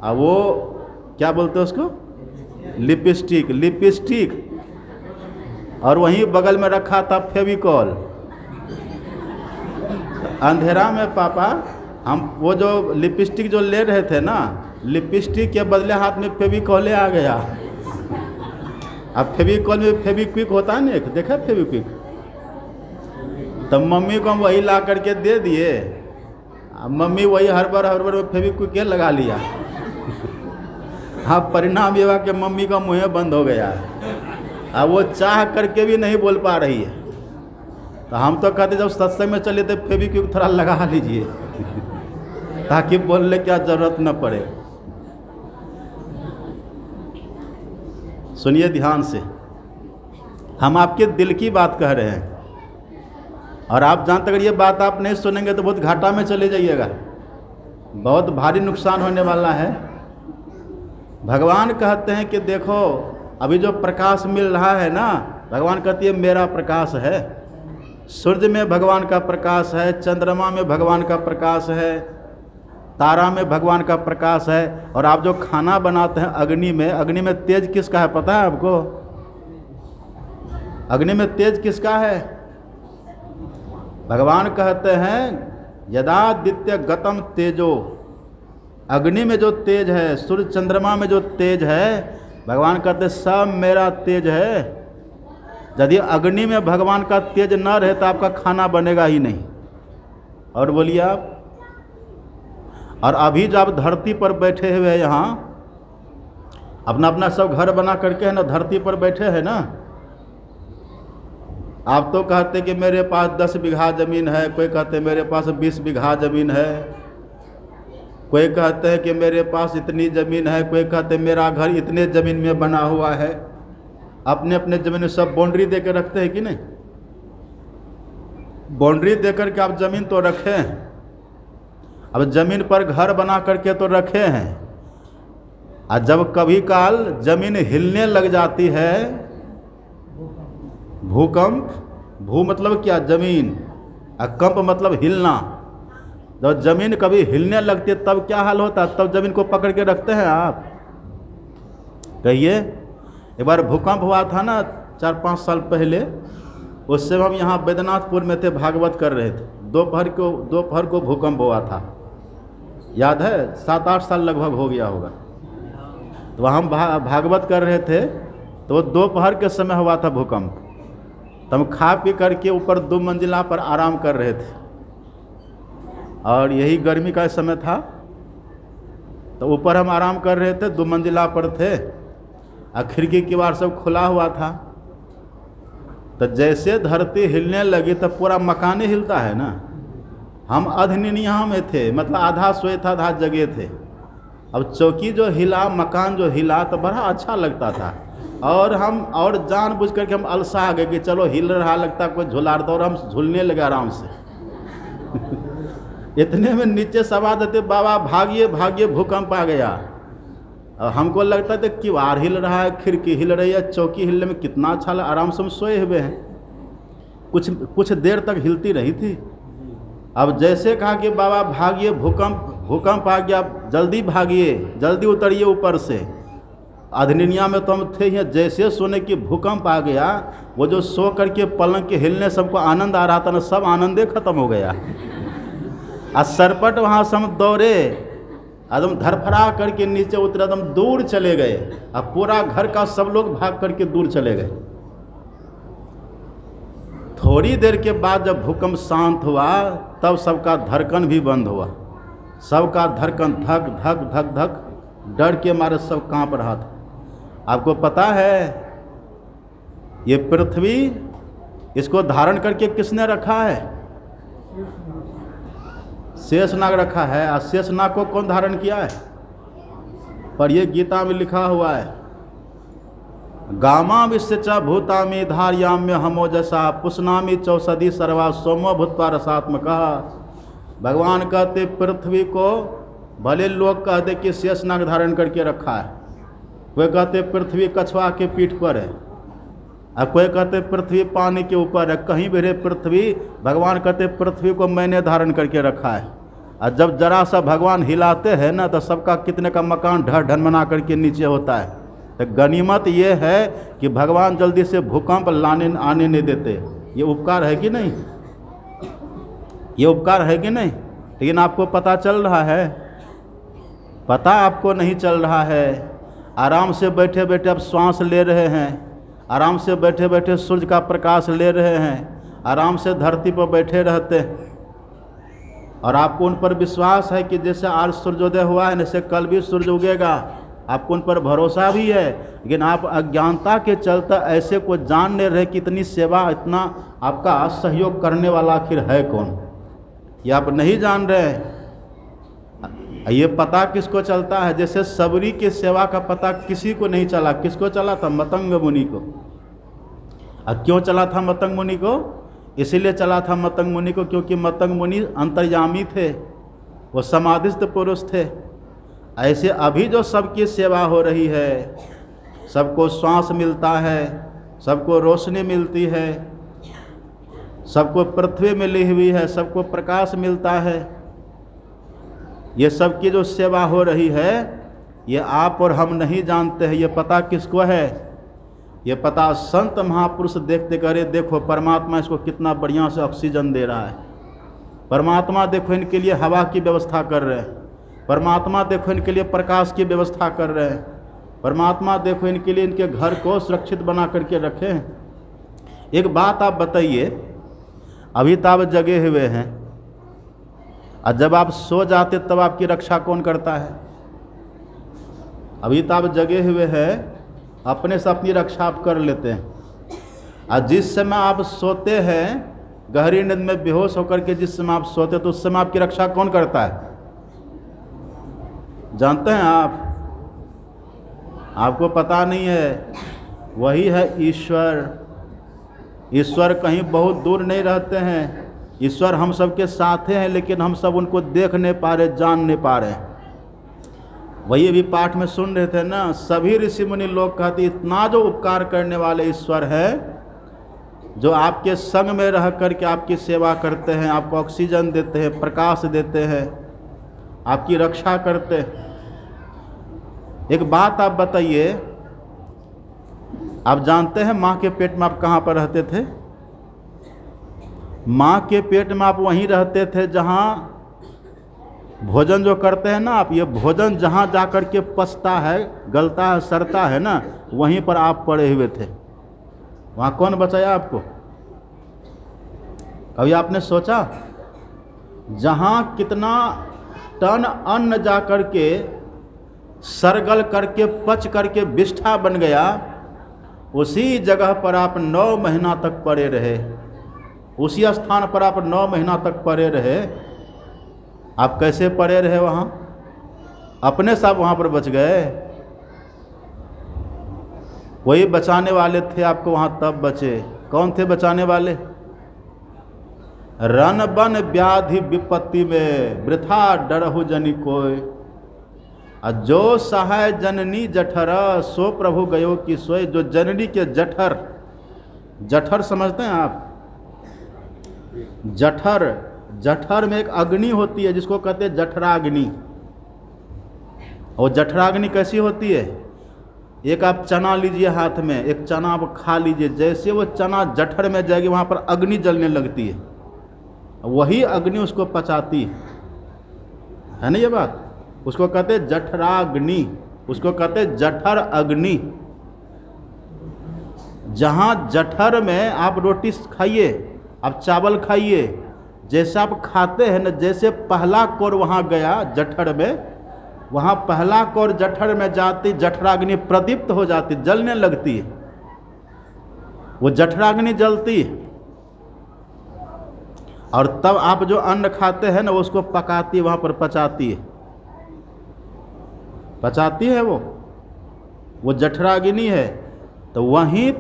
अब वो क्या बोलते हैं उसको, लिपस्टिक, और वहीं बगल में रखा था फेविकॉल। अंधेरा में पापा हम वो जो लिपस्टिक जो ले रहे थे ना, लिपस्टिक के बदले हाथ में फेविकॉल आ गया। अब फेविकॉल में फेविक्विक होता है ना, एक देखा फेविक्विक, तब मम्मी को हम वही ला करके दे दिए। अब मम्मी वही हर बार फेविक्विक लगा लिया। हाँ, परिणाम ये हुआ कि मम्मी का मुँह बंद हो गया। अब वो चाह करके भी नहीं बोल पा रही है। तो हम तो कहते जब सत्संग में चले तो फेविक्विक थोड़ा लगा लीजिए ताकि बोलने की जरूरत न पड़े। सुनिए ध्यान से, हम आपके दिल की बात कह रहे हैं, और आप जानते अगर ये बात आप नहीं सुनेंगे तो बहुत घाटा में चले जाइएगा, बहुत भारी नुकसान होने वाला है। भगवान कहते हैं कि देखो अभी जो प्रकाश मिल रहा है ना, भगवान कहती है मेरा प्रकाश है। सूर्य में भगवान का प्रकाश है, चंद्रमा में भगवान का प्रकाश है, तारा में भगवान का प्रकाश है। और आप जो खाना बनाते हैं अग्नि में तेज किसका है पता है आपको? अग्नि में तेज किसका है? भगवान कहते हैं यदादित्य गतम तेजो, अग्नि में जो तेज है, सूर्य चंद्रमा में जो तेज है, भगवान कहते सब मेरा तेज है। यदि अग्नि में भगवान का तेज न रहे तो आपका खाना बनेगा ही नहीं। और बोलिए आप, और अभी जो आप धरती पर बैठे हुए हैं, यहाँ अपना अपना सब घर बना करके है ना, धरती पर बैठे हैं ना, आप तो कहते कि मेरे पास 10 बीघा ज़मीन है, कोई कहते मेरे पास 20 बीघा ज़मीन है, कोई कहते हैं कि मेरे पास इतनी ज़मीन है, कोई कहते मेरा घर इतने ज़मीन में बना हुआ है। अपने अपने ज़मीन में सब बाउंड्री दे के रखते हैं कि नहीं? बाउंड्री दे करके आप ज़मीन तो रखे हैं, अब ज़मीन पर घर बना करके तो रखे हैं, और जब कभी काल ज़मीन हिलने लग जाती है भूकंप, भू मतलब क्या, जमीन, और कंप मतलब हिलना। जब जमीन कभी हिलने लगती है तब क्या हाल होता है? तब जमीन को पकड़ के रखते हैं आप? कहिए। एक बार भूकंप हुआ था ना 4-5 साल पहले, उस समय हम यहाँ बैद्यनाथपुर में थे, भागवत कर रहे थे। दोपहर को भूकंप हुआ था, याद है? 7-8 साल लगभग हो गया होगा। तो हम भागवत कर रहे थे, तो दोपहर के समय हुआ था भूकंप। तो हम खा पी करके ऊपर 2 मंजिला पर आराम कर रहे थे, और यही गर्मी का समय था। तो ऊपर हम आराम कर रहे थे, 2 मंजिला पर थे, और खिड़की किवाड़ सब खुला हुआ था। तो जैसे धरती हिलने लगी तो पूरा मकान ही हिलता है ना। हम अधनिनिया में थे, मतलब आधा सोए था आधा जगे थे। अब चौकी जो हिला, मकान जो हिला, तो बड़ा अच्छा लगता था। और हम और जानबूझ करके हम अलसा गए कि चलो हिल रहा, लगता कोई झुला रहा था, और हम झूलने लगे आराम से। इतने में नीचे सब आ देते, बाबा भागिए भागिए भूकंप आ गया। और हमको लगता था किवाड़ हिल रहा है, खिड़की हिल रही है, चौकी हिलने में कितना अच्छा लगा, आराम से हम सोए हुए हैं। कुछ देर तक हिलती रही थी। अब जैसे कहा कि बाबा भागिए, भूकंप आ गया, जल्दी भागिए, जल्दी उतरिए ऊपर से। अधनिनिया में तो हम थे ही। जैसे सोने की भूकंप आ गया, वो जो सो करके पलंग के हिलने सबको आनंद आ रहा था ना, सब आनंदे खत्म हो गया। और सरपट वहाँ से हम दौड़े, एकदम धरफड़ा करके नीचे उतरे, एकदम दूर चले गए। अब पूरा घर का सब लोग भाग करके दूर चले गए। थोड़ी देर के बाद जब भूकंप शांत हुआ, तब सबका धड़कन भी बंद हुआ। सबका धड़कन धक धक धक धक, डर के मारे सब कांप रहा था। आपको पता है ये पृथ्वी, इसको धारण करके किसने रखा है? शेषनाग रखा है। और शेषनाग को कौन धारण किया है? पर ये गीता में लिखा हुआ है, गामा विश्व भूतामी धार्याम्य हमो जैसा पुष्णामी चौषधि सर्वा सोमो भूत्वा रसात्मक। भगवान कहते पृथ्वी को भले लोग कहते कि शेषनाग धारण करके रखा है, कोई कहते पृथ्वी कछुआ के पीठ पर है, और कोई कहते पृथ्वी पानी के ऊपर है। कहीं भी रहे पृथ्वी, भगवान कहते पृथ्वी को मैंने धारण करके रखा है। और जब जरा सा भगवान हिलाते हैं ना, तो सबका कितने का मकान ढह ढनमना करके नीचे होता है। तो गनीमत ये है कि भगवान जल्दी से भूकंप आने नहीं देते। ये उपकार है कि नहीं? ये उपकार है कि नहीं? लेकिन आपको पता चल रहा है? पता आपको नहीं चल रहा है। आराम से बैठे बैठे आप श्वास ले रहे हैं, आराम से बैठे बैठे सूर्य का प्रकाश ले रहे हैं, आराम से धरती पर बैठे रहते हैं, और आपको उन पर विश्वास है कि जैसे आज सूर्योदय हुआ है, जैसे कल भी सूर्य उगेगा। आपको उन पर भरोसा भी है। लेकिन आप अज्ञानता के चलते ऐसे को जान नहीं रहे कि इतनी सेवा, इतना आपका सहयोग करने वाला आखिर है कौन, ये आप नहीं जान रहे। ये पता किसको चलता है? जैसे सबरी की सेवा का पता किसी को नहीं चला। किसको चला था? मतंग मुनि को। और क्यों चला था मतंग मुनि को? इसीलिए चला था मतंग मुनि को क्योंकि मतंग मुनि अंतर्यामी थे, वो समाधिस्थ पुरुष थे। ऐसे अभी जो सबकी सेवा हो रही है, सबको श्वास मिलता है, सबको रोशनी मिलती है, सबको पृथ्वी मिली हुई है, सबको प्रकाश मिलता है, ये सबकी जो सेवा हो रही है, ये आप और हम नहीं जानते हैं। ये पता किसको है? ये पता संत महापुरुष देखते करे, देखो परमात्मा इसको कितना बढ़िया से ऑक्सीजन दे रहा है, परमात्मा देखो इनके लिए हवा की व्यवस्था कर रहे हैं, परमात्मा देखो इनके लिए प्रकाश की व्यवस्था कर रहे हैं, परमात्मा देखो इनके लिए इनके घर को सुरक्षित बना करके रखे हैं। एक बात आप बताइए, अभी तो आप जगे हुए हैं, और जब आप सो जाते तब आपकी रक्षा कौन करता है? अभी तो आप जगे हुए हैं, अपने से अपनी रक्षा आप कर लेते हैं। और जिस समय आप सोते हैं, गहरी नींद में बेहोश होकर के जिस समय आप सोते तो उस समय आपकी रक्षा कौन करता है? जानते हैं आप? आपको पता नहीं है। वही है ईश्वर। ईश्वर कहीं बहुत दूर नहीं रहते हैं। ईश्वर हम सबके साथ हैं, लेकिन हम सब उनको देख नहीं पा रहे, जान नहीं पा रहे। वही अभी पाठ में सुन रहे थे ना, सभी ऋषि मुनि लोग कहते इतना जो उपकार करने वाले ईश्वर है जो आपके संग में रह कर के आपकी सेवा करते हैं, आपको ऑक्सीजन देते हैं, प्रकाश देते हैं, आपकी रक्षा करते हैं। एक बात आप बताइए, आप जानते हैं माँ के पेट में आप कहाँ पर रहते थे? माँ के पेट में आप वहीं रहते थे जहाँ भोजन जो करते हैं ना आप, ये भोजन जहाँ जा कर के पचता है, गलता है, सड़ता है ना, वहीं पर आप पड़े हुए थे। वहाँ कौन बचाया आपको? कभी आपने सोचा? जहाँ कितना टन अन्न जा कर के सरगल करके पच करके विष्ठा बन गया, उसी जगह पर आप 9 महीना तक पड़े रहे, उसी स्थान पर आप 9 महीना तक पड़े रहे। आप कैसे पड़े रहे वहाँ? अपने सब वहाँ पर बच गए? कोई बचाने वाले थे आपको वहाँ तब बचे। कौन थे बचाने वाले? रन बन व्याधि विपत्ति में वृथा डरहु जनि कोय, जो सहाय जननी जठर सो प्रभु गयो कि सोय। जो जननी के जठर, जठर समझते हैं आप? जठर, जठर में एक अग्नि होती है जिसको कहते हैं जठराग्नि। और जठराग्नि कैसी होती है? एक आप चना लीजिए हाथ में, एक चना आप खा लीजिए, जैसे वो चना जठर में जाएगी वहाँ पर अग्नि जलने लगती है, वही अग्नि उसको पचाती है ना। ये बात उसको कहते हैं जठराग्नि, उसको कहते हैं जठर अग्नि। जहाँ जठर में आप रोटी खाइए, आप चावल खाइए, जैसे आप खाते हैं ना, जैसे पहला कोर वहाँ गया जठर में, वहाँ पहला कोर जठर में जाती, जठराग्नि प्रदीप्त हो जाती, जलने लगती है, वो जठराग्नि जलती है। और तब आप जो अन्न खाते हैं ना, उसको पकाती है, वहाँ पर पचाती है, पचाती है वो जठराग्नि है। तो वहीं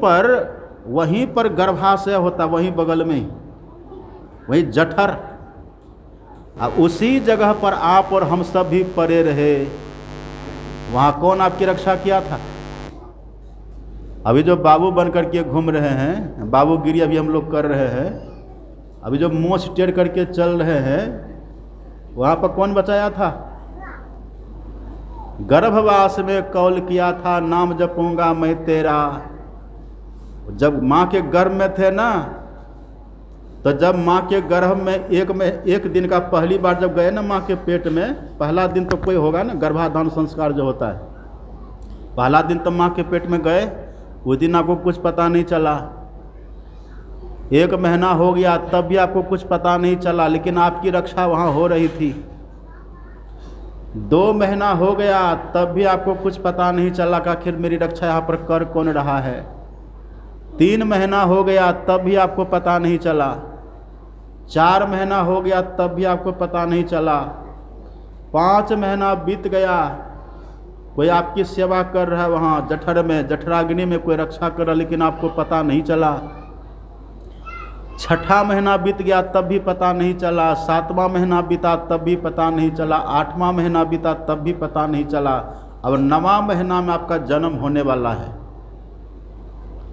पर गर्भाशय होता, वहीं बगल में ही, वही जठर। अब उसी जगह पर आप और हम सब भी पड़े रहे। वहाँ कौन आपकी रक्षा किया था? अभी जो बाबू बन करके घूम रहे हैं, बाबूगिरी अभी हम लोग कर रहे हैं, अभी जो मोछ टेढ़ करके चल रहे हैं, वहाँ पर कौन बचाया था? गर्भवास में कौल किया था, नाम जपूंगा मैं तेरा। जब माँ के गर्भ में थे ना, तो जब माँ के गर्भ में एक दिन का पहली बार जब गए ना माँ के पेट में, पहला दिन तो कोई होगा ना, गर्भाधान संस्कार जो होता है, पहला दिन तो माँ के पेट में गए, उस दिन आपको कुछ पता नहीं चला। 1 महीना हो गया तब भी आपको कुछ पता नहीं चला, लेकिन आपकी रक्षा वहाँ हो रही थी। 2 महीना हो गया तब भी आपको कुछ पता नहीं चला कि आखिर मेरी रक्षा यहाँ पर कर कौन रहा है। 3 महीना हो गया तब भी आपको पता नहीं चला। 4 महीना हो गया तब भी आपको पता नहीं चला। 5 महीना बीत गया, कोई आपकी सेवा कर रहा है वहाँ जठर में, जठराग्नि में कोई रक्षा कर रहा, लेकिन आपको पता नहीं चला। 6ठा महीना बीत गया तब भी पता नहीं चला। 7वां महीना बीता तब भी पता नहीं चला। 8वां महीना बीता तब भी पता नहीं चला। अब 9वां महीना में आपका जन्म होने वाला है।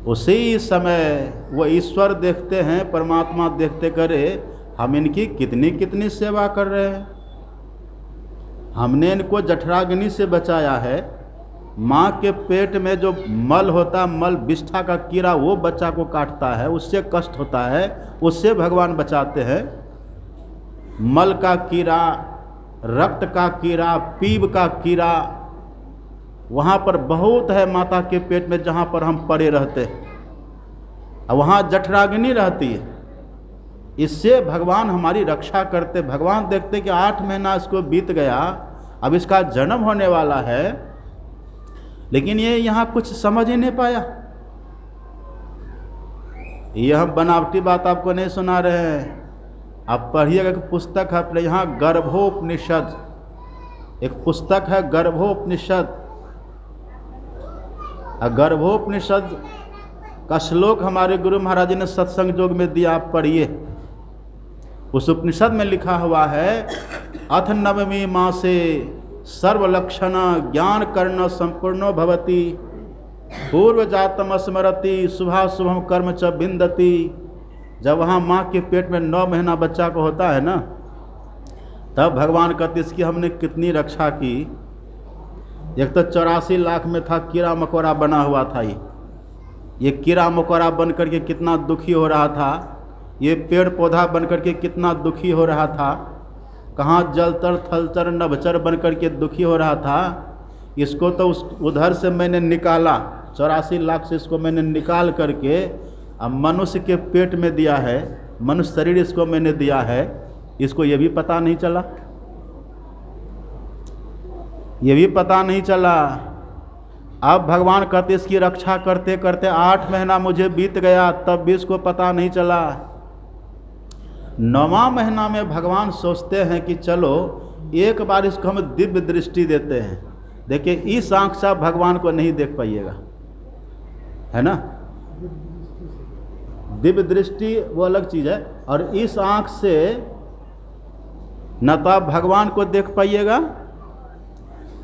उसी समय वो ईश्वर देखते हैं, परमात्मा देखते करे हम इनकी कितनी कितनी सेवा कर रहे हैं। हमने इनको जठराग्नि से बचाया है। माँ के पेट में जो मल होता है, मल विष्ठा का कीड़ा, वो बच्चा को काटता है, उससे कष्ट होता है, उससे भगवान बचाते हैं। मल का कीड़ा, रक्त का कीड़ा, पीप का कीड़ा, वहाँ पर बहुत है माता के पेट में, जहाँ पर हम पड़े रहते हैं, वहाँ जठराग्नि रहती है। इससे भगवान हमारी रक्षा करते। भगवान देखते कि 8 महीना इसको बीत गया, अब इसका जन्म होने वाला है, लेकिन ये यहाँ कुछ समझ ही नहीं पाया। ये हम बनावटी बात आपको नहीं सुना रहे हैं। आप पढ़िएगा, एक पुस्तक है अपने यहाँ गर्भोपनिषद, एक पुस्तक है गर्भोपनिषद। गर्भोपनिषद का श्लोक हमारे गुरु महाराज जी ने सत्संग योग में दिया, आप पढ़िए। उस उपनिषद में लिखा हुआ है, अथ नवमी मासे सर्वलक्षण ज्ञान कर्ण संपूर्णो भवति पूर्व जातम स्मरति शुभा शुभम कर्म च बिंदति। जब वहाँ माँ के पेट में 9 महीना बच्चा को होता है ना, तब भगवान कहते इसकी हमने कितनी रक्षा की। एक तो 84 लाख में था, कीड़ा मकोड़ा बना हुआ था। ये कीड़ा मकोड़ा बन करके कितना दुखी हो रहा था, ये पेड़ पौधा बन करके कितना दुखी हो रहा था, कहाँ जलचर थलचर नभचर बन करके दुखी हो रहा था। इसको तो उधर से मैंने निकाला, 84 लाख से इसको मैंने निकाल करके अब मनुष्य के पेट में दिया है, मनुष्य शरीर इसको मैंने दिया है। इसको ये भी पता नहीं चला, ये भी पता नहीं चला। अब भगवान कहते इसकी रक्षा करते करते 8 महीना मुझे बीत गया, तब भी इसको पता नहीं चला। 9वां महीना में भगवान सोचते हैं कि चलो एक बार इसको हम दिव्य दृष्टि देते हैं। देखिए, इस आंख से आप भगवान को नहीं देख पाइएगा, है ना। दिव्य दृष्टि वो अलग चीज़ है, और इस आंख से न तो आप भगवान को देख पाइएगा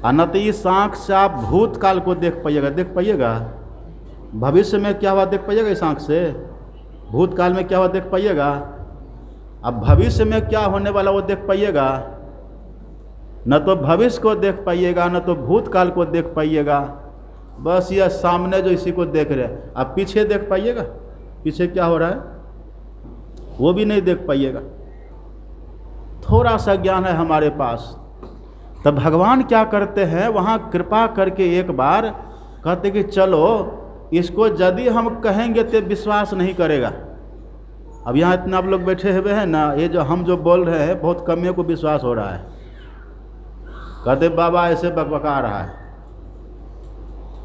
और न तो इस आंख से आप भूतकाल को देख पाइएगा। देख पाइएगा भविष्य में क्या हुआ देख पाइएगा इस आंख से, भूतकाल में क्या हुआ देख पाइएगा। अब भविष्य में क्या होने वाला वो देख पाइएगा, न तो भविष्य को देख पाइएगा न तो भूतकाल को देख पाइएगा। बस यह सामने जो इसी को देख रहे हैं। अब पीछे देख पाइएगा, पीछे क्या हो रहा है वो भी नहीं देख पाइएगा। थोड़ा सा ज्ञान है हमारे पास। तब भगवान क्या करते हैं, वहाँ कृपा करके एक बार कहते कि चलो इसको यदि हम कहेंगे तो विश्वास नहीं करेगा। अब यहाँ इतना आप लोग बैठे हुए हैं ना, ये जो हम जो बोल रहे हैं बहुत कमियों को विश्वास हो रहा है। कहते बाबा ऐसे बकबका रहा है,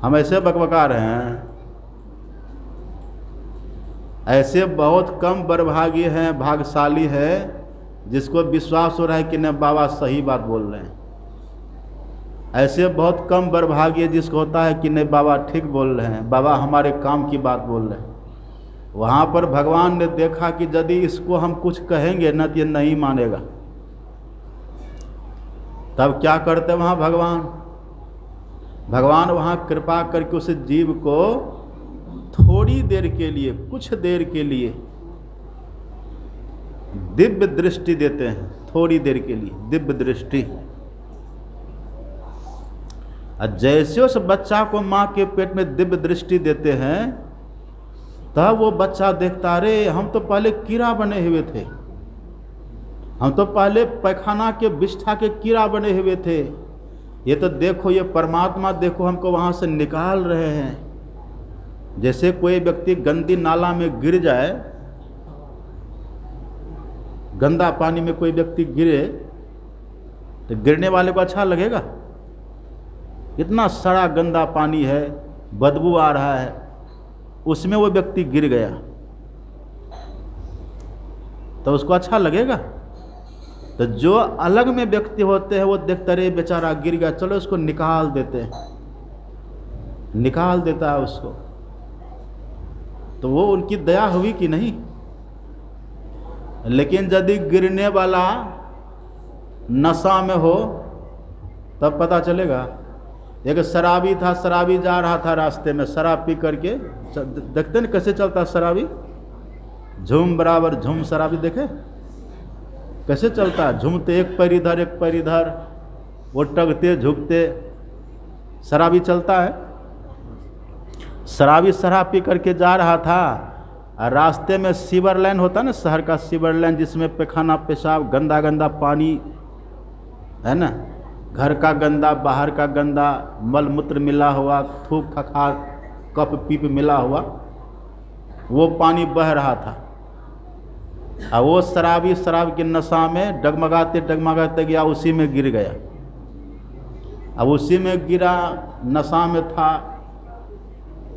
हम ऐसे बकबका रहे हैं। ऐसे बहुत कम बड़भागी हैं, भाग्यशाली है जिसको विश्वास हो रहा है कि नहीं बाबा सही बात बोल रहे हैं। ऐसे बहुत कम बड़भागी है जिसको होता है कि नहीं बाबा ठीक बोल रहे हैं, बाबा हमारे काम की बात बोल रहे हैं। वहाँ पर भगवान ने देखा कि यदि इसको हम कुछ कहेंगे न तो ये नहीं मानेगा। तब क्या करते वहाँ भगवान वहाँ कृपा करके उस जीव को थोड़ी देर के लिए, कुछ देर के लिए दिव्य दृष्टि देते हैं। थोड़ी देर के लिए दिव्य दृष्टि। और जैसे उस बच्चा को माँ के पेट में दिव्य दृष्टि देते हैं, तब वो बच्चा देखता, अरे हम तो पहले कीड़ा बने हुए थे, हम तो पहले पैखाना के बिष्ठा के कीड़ा बने हुए थे। ये तो देखो, ये परमात्मा देखो हमको वहाँ से निकाल रहे हैं। जैसे कोई व्यक्ति गंदी नाला में गिर जाए, गंदा पानी में कोई व्यक्ति गिरे तो गिरने वाले को अच्छा लगेगा? इतना सड़ा गंदा पानी है, बदबू आ रहा है, उसमें वो व्यक्ति गिर गया तो उसको अच्छा लगेगा? तो जो अलग में व्यक्ति होते हैं वो देखते रहे बेचारा गिर गया, चलो उसको निकाल देते हैं, निकाल देता है उसको। तो वो उनकी दया हुई कि नहीं? लेकिन यदि गिरने वाला नशा में हो तब पता चलेगा। एक शराबी था, शराबी जा रहा था रास्ते में, शराब पी करके, देखते न कैसे चलता शराबी, झूम बराबर झूम। शराबी देखे कैसे चलता है, झूमते, एक पैर इधर एक पैर इधर, वो टगते झुकते शराबी चलता है। शराबी शराब पी करके जा रहा था और रास्ते में सीवर लाइन होता है ना, शहर का सीवर लाइन, जिसमें पैखाना पेशाब गंदा गंदा पानी है ना, घर का गंदा बाहर का गंदा, मल मूत्र मिला हुआ, थूक खखार कप पीप मिला हुआ, वो पानी बह रहा था। और वो शराबी शराब के नशा में डगमगाते डगमगाते गया, उसी में गिर गया। अब उसी में गिरा, नशा में था,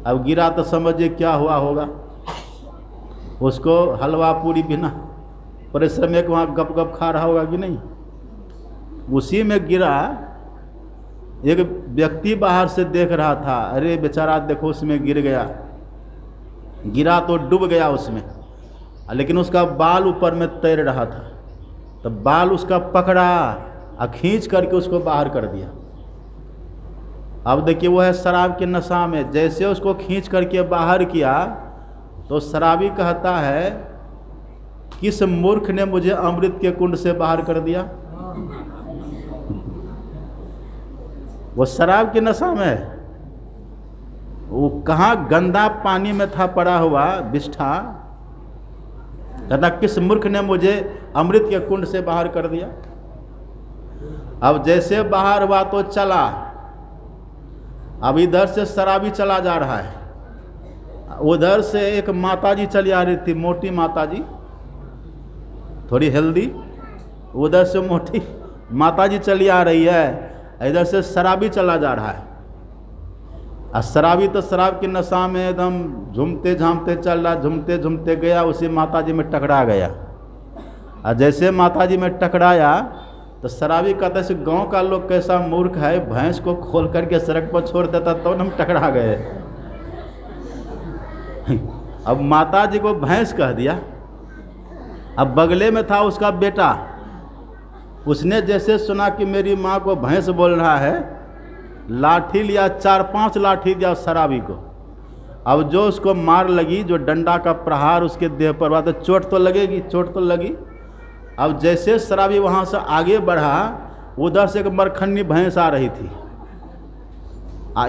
अब गिरा तो समझिए क्या हुआ होगा। उसको हलवा पूरी बिना परिश्रम एक वहाँ गप गप खा रहा होगा कि नहीं। उसी में गिरा। एक व्यक्ति बाहर से देख रहा था, अरे बेचारा देखो उसमें गिर गया, गिरा तो डूब गया उसमें, लेकिन उसका बाल ऊपर में तैर रहा था, तो बाल उसका पकड़ा और खींच करके उसको बाहर कर दिया। अब देखिए वो है शराब के नशा में, जैसे उसको खींच करके बाहर किया तो शराबी कहता है किस मूर्ख ने मुझे अमृत के कुंड से बाहर कर दिया। वो शराब के नशा में है, वो कहाँ गंदा पानी में था पड़ा हुआ बिष्ठा, कहता किस मूर्ख ने मुझे अमृत के कुंड से बाहर कर दिया। अब जैसे बाहर हुआ तो चला, अब इधर से शराबी चला जा रहा है, उधर से एक माताजी चली आ रही थी, मोटी माताजी, थोड़ी हेल्दी, उधर से मोटी माताजी चली आ रही है, इधर से शराबी चला जा रहा है। और शराबी तो शराब की नशा में एकदम झूमते झामते चल रहा, झूमते झूमते गया, उसी माताजी में टकरा गया। और जैसे माताजी में टकराया तो शराबी कहता है गांव का लोग कैसा मूर्ख है, भैंस को खोल करके सड़क पर छोड़ देता तो हम टकरा गए। अब माताजी को भैंस कह दिया। अब बगले में था उसका बेटा, उसने जैसे सुना कि मेरी माँ को भैंस बोल रहा है, लाठी लिया, 4-5 लाठी दिया शराबी को। अब जो उसको मार लगी, जो डंडा का प्रहार उसके देह पर हुआ, तो चोट तो लगेगी, चोट तो लगी। अब जैसे शराबी वहाँ से आगे बढ़ा, उधर से एक मरखन्नी भैंस आ रही थी,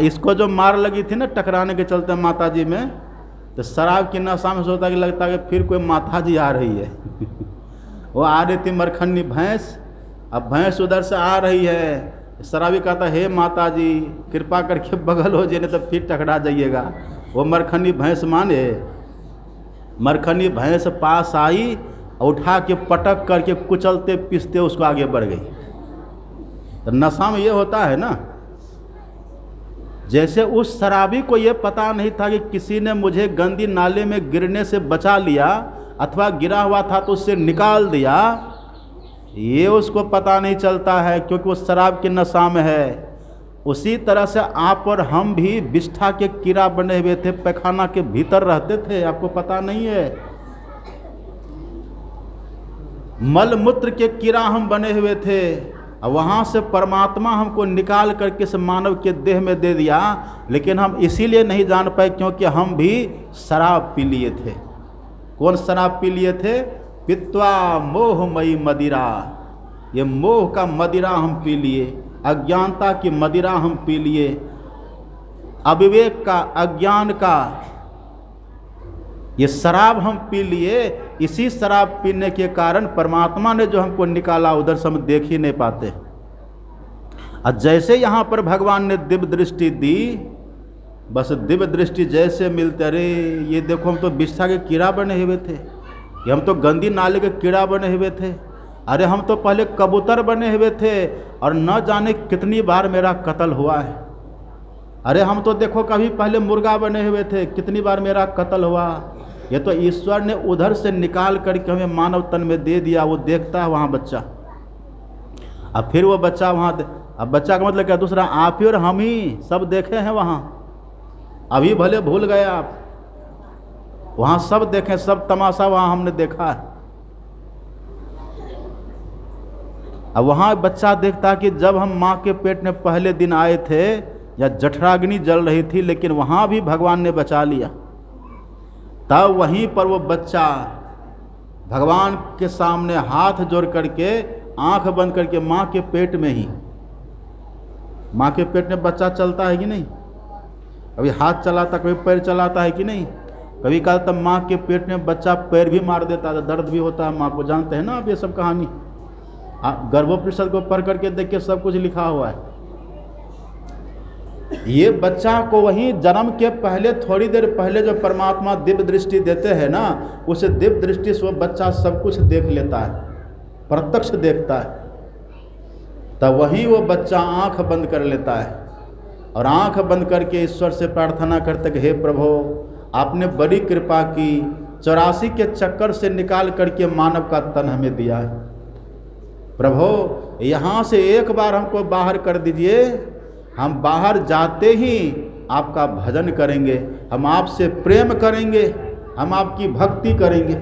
इसको जो मार लगी थी ना टकराने के चलते माताजी में, तो शराब की नशा में सोचता कि लगता है कि फिर कोई माताजी आ रही है। वो आ रही थी मरखन्नी भैंस। अब भैंस उधर से आ रही है, शराबी कहता हे माताजी कृपा करके बगल हो जाए, नहीं तो फिर टकरा जाइएगा। वो मरखन्नी भैंस माने, मरखन्नी भैंस पास आई, उठा के पटक करके कुचलते पिसते उसको आगे बढ़ गई। तो नशा में ये होता है ना, जैसे उस शराबी को ये पता नहीं था कि किसी ने मुझे गंदी नाले में गिरने से बचा लिया, अथवा गिरा हुआ था तो उससे निकाल दिया, ये उसको पता नहीं चलता है क्योंकि वो शराब के नशा में है। उसी तरह से आप और हम भी विष्ठा के कीड़ा बने हुए थे, पैखाना के भीतर रहते थे, आपको पता नहीं है। मल मूत्र के कीड़ा हम बने हुए थे, और वहाँ से परमात्मा हमको निकाल करके इस मानव के देह में दे दिया, लेकिन हम इसीलिए नहीं जान पाए क्योंकि हम भी शराब पी लिए थे। कौन शराब पी लिए थे? पित्वा मोहमयी मदिरा, ये मोह का मदिरा हम पी लिए, अज्ञानता की मदिरा हम पी लिए, अविवेक का, अज्ञान का ये शराब हम पी लिए। इसी शराब पीने के कारण परमात्मा ने जो हमको निकाला उधर से हम देख ही नहीं पाते। और जैसे यहाँ पर भगवान ने दिव्य दृष्टि दी, बस दिव्य दृष्टि जैसे मिलते, अरे ये देखो हम तो विष्ठा के कीड़ा बने हुए थे, ये हम तो गंदी नाले के कीड़ा बने हुए थे, अरे हम तो पहले कबूतर बने हुए थे और न जाने कितनी बार मेरा कत्ल हुआ है, अरे हम तो देखो कभी पहले मुर्गा बने हुए थे, कितनी बार मेरा कत्ल हुआ। ये तो ईश्वर ने उधर से निकाल करके हमें मानव तन में दे दिया। वो देखता है वहाँ बच्चा, अब फिर वो बच्चा वहाँ, अब बच्चा का मतलब क्या, दूसरा आप ही और हम ही सब देखे हैं वहाँ, अभी भले भूल गए आप, वहाँ सब देखें, सब तमाशा वहाँ हमने देखा है। अब वहाँ बच्चा देखता कि जब हम माँ के पेट में पहले दिन आए थे, या जठराग्नि जल रही थी, लेकिन वहाँ भी भगवान ने बचा लिया। तब वहीं पर वो बच्चा भगवान के सामने हाथ जोड़ करके, आंख बंद करके, माँ के पेट में ही, माँ के पेट में बच्चा चलता है कि नहीं, कभी हाथ चलाता, कभी पैर चलाता है कि नहीं, कभी कहा तब माँ के पेट में बच्चा पैर भी मार देता है, दर्द भी होता है माँ को, जानते हैं ना आप ये सब कहानी, गर्भोपनिषद को पढ़ करके देखिए सब कुछ लिखा हुआ है। ये बच्चा को वहीं जन्म के पहले, थोड़ी देर पहले जो परमात्मा दिव्य दृष्टि देते हैं ना, उस दिव्य दृष्टि से वो बच्चा सब कुछ देख लेता है, प्रत्यक्ष देखता है। तब वहीं वो बच्चा आंख बंद कर लेता है और आंख बंद करके ईश्वर से प्रार्थना करते कि हे प्रभु, आपने बड़ी कृपा की, 84 के चक्कर से निकाल करके मानव का तन हमें दिया है। प्रभु यहाँ से एक बार हमको बाहर कर दीजिए, हम बाहर जाते ही आपका भजन करेंगे, हम आपसे प्रेम करेंगे, हम आपकी भक्ति करेंगे।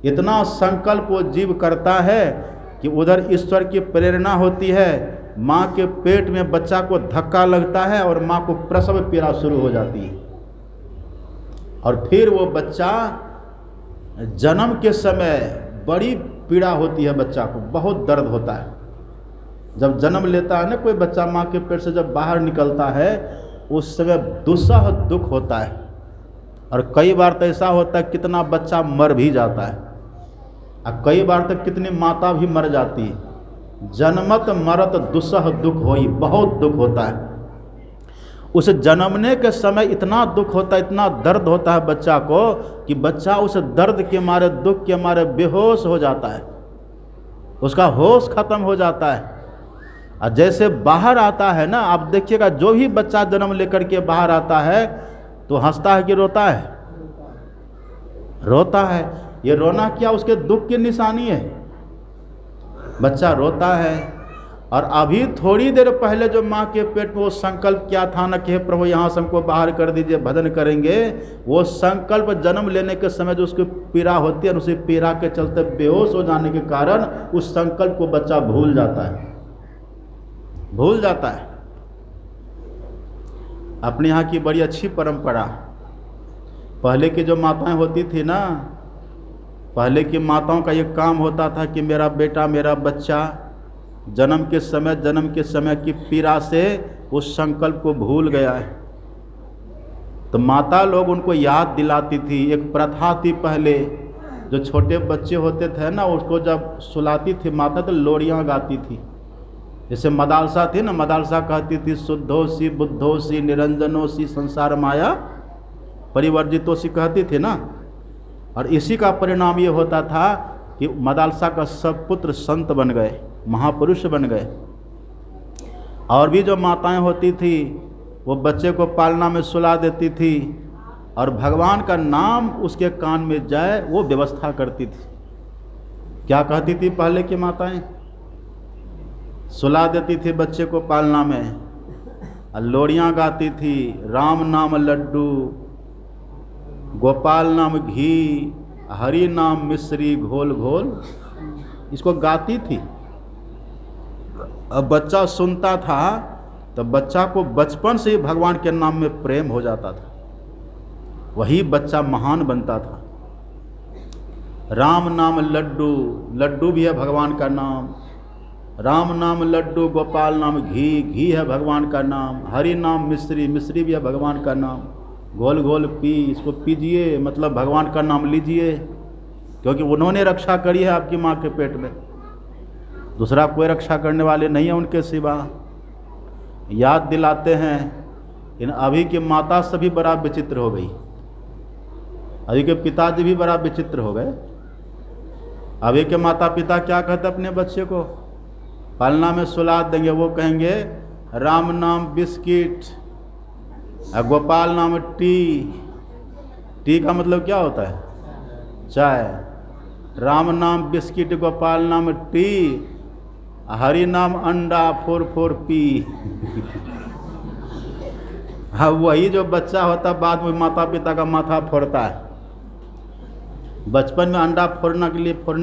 इतना संकल्प वो जीव करता है कि उधर ईश्वर की प्रेरणा होती है, माँ के पेट में बच्चा को धक्का लगता है और माँ को प्रसव पीड़ा शुरू हो जाती है। और फिर वो बच्चा जन्म के समय बड़ी पीड़ा होती है, बच्चा को बहुत दर्द होता है। जब जन्म लेता है ना कोई बच्चा, माँ के पेट से जब बाहर निकलता है उस समय दुस्सह दुख होता है। और कई बार तो ऐसा होता है कितना बच्चा मर भी जाता है, और कई बार तक कितनी माता भी मर जाती है। जन्मत मरत दुस्सह दुख होई, बहुत दुख होता है। उस जन्मने के समय इतना दुख होता है, इतना दर्द होता है बच्चा को कि बच्चा उस दर्द के मारे, दुख के मारे बेहोश हो जाता है, उसका होश खत्म हो जाता है। और जैसे बाहर आता है ना, आप देखिएगा जो भी बच्चा जन्म लेकर के बाहर आता है तो हंसता है कि रोता है? रोता है। ये रोना क्या, उसके दुख की निशानी है। बच्चा रोता है। और अभी थोड़ी देर पहले जो माँ के पेट में वो संकल्प किया था ना कि हे प्रभु यहाँ से हमको बाहर कर दीजिए, भजन करेंगे, वो संकल्प जन्म लेने के समय जो उसकी पीड़ा होती है, उसी पीड़ा के चलते बेहोश हो जाने के कारण उस संकल्प को बच्चा भूल जाता है, भूल जाता है। अपने यहाँ की बड़ी अच्छी परंपरा, पहले की जो माताएं होती थी ना, पहले की माताओं का ये काम होता था कि मेरा बेटा, मेरा बच्चा जन्म के समय की पीड़ा से उस संकल्प को भूल गया है, तो माता लोग उनको याद दिलाती थी। एक प्रथा थी पहले, जो छोटे बच्चे होते थे ना, उसको जब सुलाती थी माता तो लोरियाँ गाती थी। जैसे मदालसा थी ना, मदालसा कहती थी शुद्धोसी बुद्धोसी निरंजनोसी संसार माया परिवर्जितोसी कहती थी ना। और इसी का परिणाम ये होता था कि मदालसा का सब पुत्र संत बन गए, महापुरुष बन गए। और भी जो माताएं होती थी वो बच्चे को पालना में सुला देती थी और भगवान का नाम उसके कान में जाए वो व्यवस्था करती थी। क्या कहती थी पहले की माताएं? सुला देती थी बच्चे को पालना में, और लोरियाँ गाती थी, राम नाम लड्डू, गोपाल नाम घी, हरि नाम मिश्री घोल घोल, इसको गाती थी। अब बच्चा सुनता था तो बच्चा को बचपन से ही भगवान के नाम में प्रेम हो जाता था, वही बच्चा महान बनता था। राम नाम लड्डू, लड्डू भी है भगवान का नाम, राम नाम लड्डू, गोपाल नाम घी, घी है भगवान का नाम, हरि नाम मिश्री, मिश्री भी है भगवान का नाम, घोल घोल पी, इसको पीजिए, मतलब भगवान का नाम लीजिए, क्योंकि उन्होंने रक्षा करी है आपकी माँ के पेट में, दूसरा कोई रक्षा करने वाले नहीं है उनके सिवा। याद दिलाते हैं। इन अभी की माता से भी बड़ा विचित्र हो गई, अभी के पिताजी भी बड़ा विचित्र हो गए। अभी के माता पिता क्या कहते अपने बच्चे को पालना में सुला देंगे, वो कहेंगे राम नाम बिस्किट, गोपाल नाम टी। टी का मतलब क्या होता है? चाय। राम नाम बिस्किट, गोपाल नाम टी, हरि नाम अंडा, फोर फोर पी। हाँ, वही जो बच्चा होता बाद में माता पिता का माथा फोड़ता है। बचपन में अंडा फोड़ने